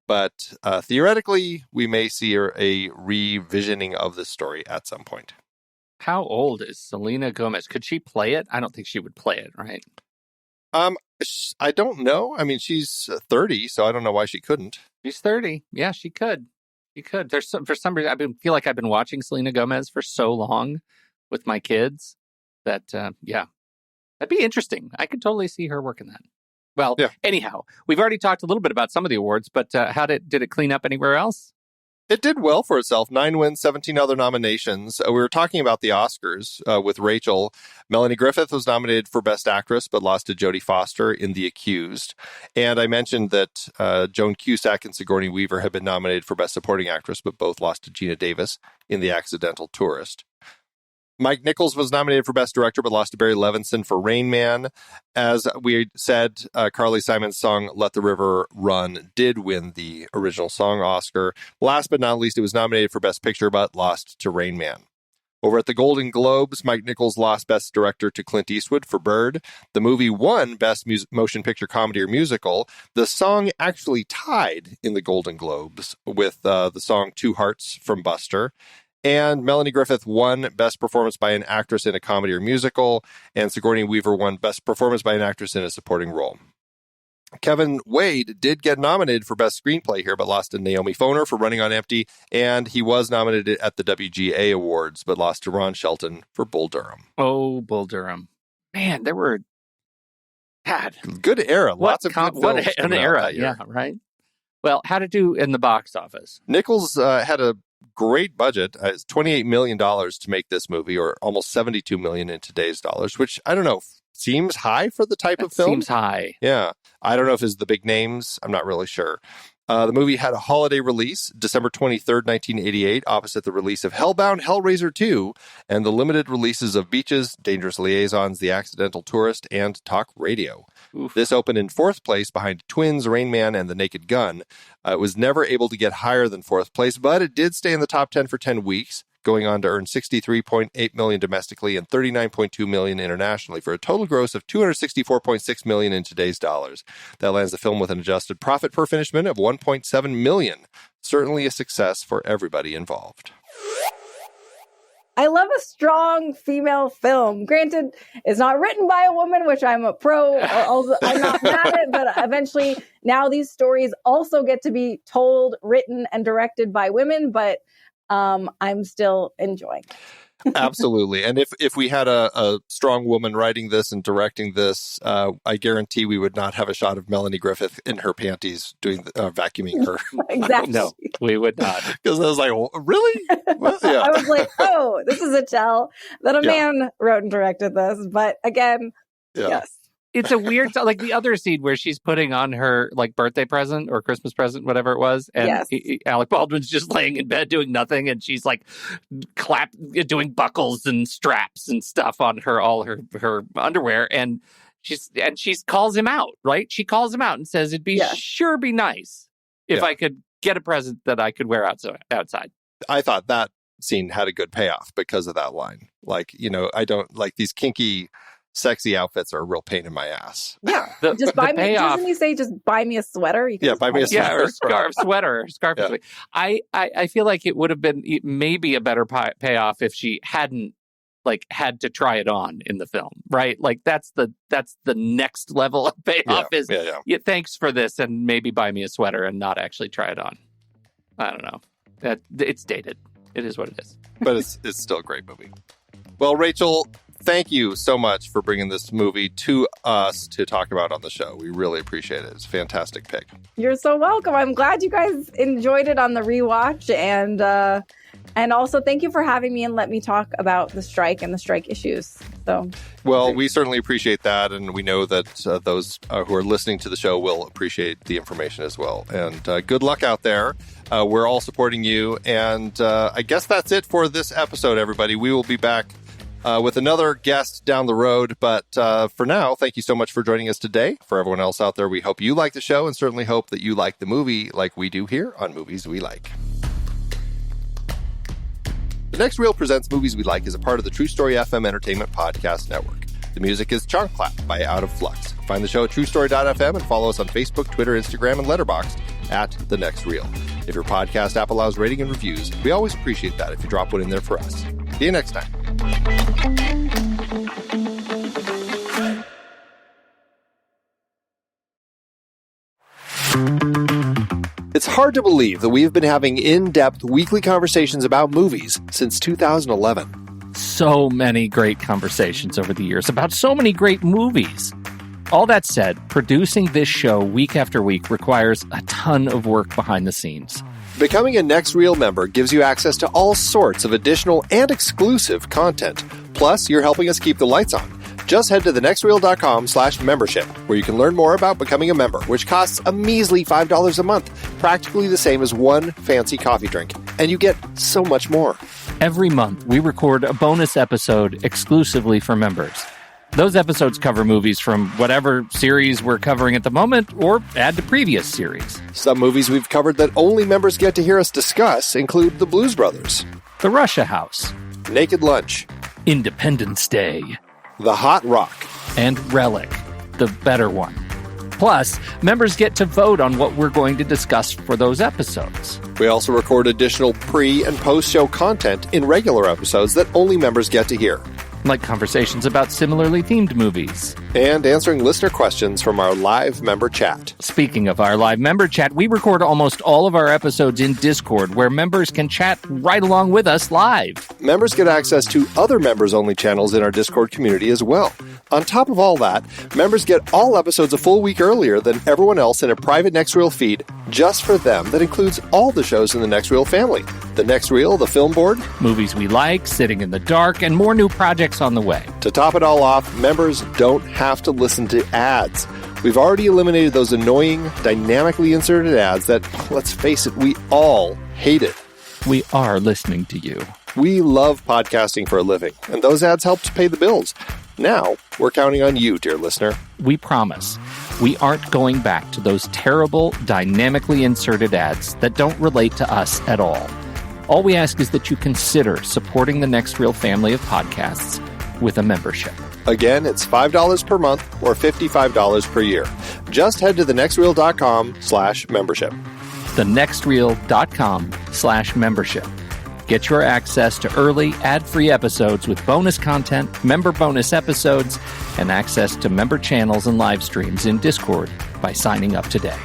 but theoretically, we may see a revisioning of this story at some point. How old is Selena Gomez? Could she play it? I don't think she would play it, right? I don't know. I mean, she's 30, so I don't know why she couldn't. She's 30. Yeah, she could. You could. For some reason, feel like I've been watching Selena Gomez for so long with my kids that, that'd be interesting. I could totally see her working that. Well, Anyhow, we've already talked a little bit about some of the awards, but did it clean up anywhere else? It did well for itself. 9 wins, 17 other nominations. We were talking about the Oscars with Rachel. Melanie Griffith was nominated for Best Actress, but lost to Jodie Foster in The Accused. And I mentioned that Joan Cusack and Sigourney Weaver had been nominated for Best Supporting Actress, but both lost to Gina Davis in The Accidental Tourist. Mike Nichols was nominated for Best Director, but lost to Barry Levinson for Rain Man. As we said, Carly Simon's song Let the River Run did win the original song Oscar. Last but not least, it was nominated for Best Picture, but lost to Rain Man. Over at the Golden Globes, Mike Nichols lost Best Director to Clint Eastwood for Bird. The movie won Best Motion Picture Comedy or Musical. The song actually tied in the Golden Globes with the song Two Hearts from Buster. And Melanie Griffith won Best Performance by an Actress in a Comedy or Musical, and Sigourney Weaver won Best Performance by an Actress in a Supporting Role. Kevin Wade did get nominated for Best Screenplay here, but lost to Naomi Foner for Running on Empty, and he was nominated at the WGA Awards, but lost to Ron Shelton for Bull Durham. Oh, Bull Durham. Man, there were... God. Good era. Lots of good films. What an era, yeah, right? Well, how'd it do in the box office? Nichols had a great budget. It's $28 million to make this movie, or almost $72 million in today's dollars, which, I don't know, seems high for the type of film. Seems high. Yeah. I don't know if it's the big names. I'm not really sure. The movie had a holiday release, December 23rd, 1988, opposite the release of Hellbound, Hellraiser 2, and the limited releases of Beaches, Dangerous Liaisons, The Accidental Tourist, and Talk Radio. Oof. This opened in fourth place behind Twins, Rain Man, and The Naked Gun. It was never able to get higher than fourth place, but it did stay in the top 10 for 10 weeks, going on to earn $63.8 million domestically and $39.2 million internationally for a total gross of $264.6 million in today's dollars. That lands the film with an adjusted profit per finished minute of $1.7 million. Certainly a success for everybody involved. I love a strong female film. Granted, it's not written by a woman, which I'm a pro. I'm not mad at it, but eventually now these stories also get to be told, written, and directed by women, but I'm still enjoying. Absolutely. And if we had a strong woman writing this and directing this, I guarantee we would not have a shot of Melanie Griffith in her panties doing vacuuming her. Exactly. No, we would not. Because I was like, really? Well, yeah. I was like, oh, this is a tell that a man wrote and directed this. But again, yes. It's a weird, like the other scene where she's putting on her like birthday present or Christmas present, whatever it was. And Alec Baldwin's just laying in bed doing nothing. And she's like doing buckles and straps and stuff on all her underwear. And she calls him out, right? She calls him out and says, it'd be be nice if I could get a present that I could wear outside. I thought that scene had a good payoff because of that line. Like, I don't like these kinky, sexy outfits are a real pain in my ass. Yeah. Just buy me, doesn't he say just buy me a sweater? You can buy me a sweater. Or sweater. Scarf. Yeah. I feel like it would have been maybe a better payoff if she hadn't like had to try it on in the film, right? Like that's the next level of payoff thanks for this and maybe buy me a sweater and not actually try it on. I don't know. It's dated. It is what it is. But it's still a great movie. Well, Rachel, thank you so much for bringing this movie to us to talk about on the show. We really appreciate it. It's a fantastic pick. You're so welcome. I'm glad you guys enjoyed it on the rewatch. And also thank you for having me and let me talk about the strike and the strike issues. Well, we certainly appreciate that. And we know that those who are listening to the show will appreciate the information as well. And good luck out there. We're all supporting you. And I guess that's it for this episode, everybody. We will be back with another guest down the road. But for now, thank you so much for joining us today. For everyone else out there, we hope you like the show and certainly hope that you like the movie like we do here on Movies We Like. The Next Reel presents Movies We Like as a part of the True Story FM Entertainment Podcast Network. The music is Chunk Clap by Out of Flux. Find the show at truestory.fm and follow us on Facebook, Twitter, Instagram, and Letterboxd at The Next Reel. If your podcast app allows rating and reviews, we always appreciate that if you drop one in there for us. See you next time. It's hard to believe that we've been having in-depth weekly conversations about movies since 2011. So many great conversations over the years about so many great movies. All that said, producing this show week after week requires a ton of work behind the scenes. Becoming a Next Reel member gives you access to all sorts of additional and exclusive content. Plus, you're helping us keep the lights on. Just head to thenextreel.com/membership, where you can learn more about becoming a member, which costs a measly $5 a month, practically the same as one fancy coffee drink. And you get so much more. Every month, we record a bonus episode exclusively for members. Those episodes cover movies from whatever series we're covering at the moment or add to previous series. Some movies we've covered that only members get to hear us discuss include The Blues Brothers, The Russia House, Naked Lunch, Independence Day, The Hot Rock, and Relic, the better one. Plus, members get to vote on what we're going to discuss for those episodes. We also record additional pre- and post-show content in regular episodes that only members get to hear. Like conversations about similarly themed movies. And answering listener questions from our live member chat. Speaking of our live member chat, we record almost all of our episodes in Discord, where members can chat right along with us live. Members get access to other members-only channels in our Discord community as well. On top of all that, members get all episodes a full week earlier than everyone else in a private Next Reel feed just for them that includes all the shows in the Next Reel family. The Next Reel, the Film Board, movies we like, Sitting in the Dark, and more new projects on the way. To top it all off, members don't have to listen to ads. We've already eliminated those annoying, dynamically inserted ads that, let's face it, we all hated. We are listening to you. We love podcasting for a living, and those ads help to pay the bills. Now, we're counting on you, dear listener. We promise we aren't going back to those terrible, dynamically inserted ads that don't relate to us at all. All we ask is that you consider supporting the Next Reel family of podcasts with a membership. Again, it's $5 per month or $55 per year. Just head to thenextreel.com/membership. thenextreel.com/membership. Get your access to early, ad-free episodes with bonus content, member bonus episodes, and access to member channels and live streams in Discord by signing up today.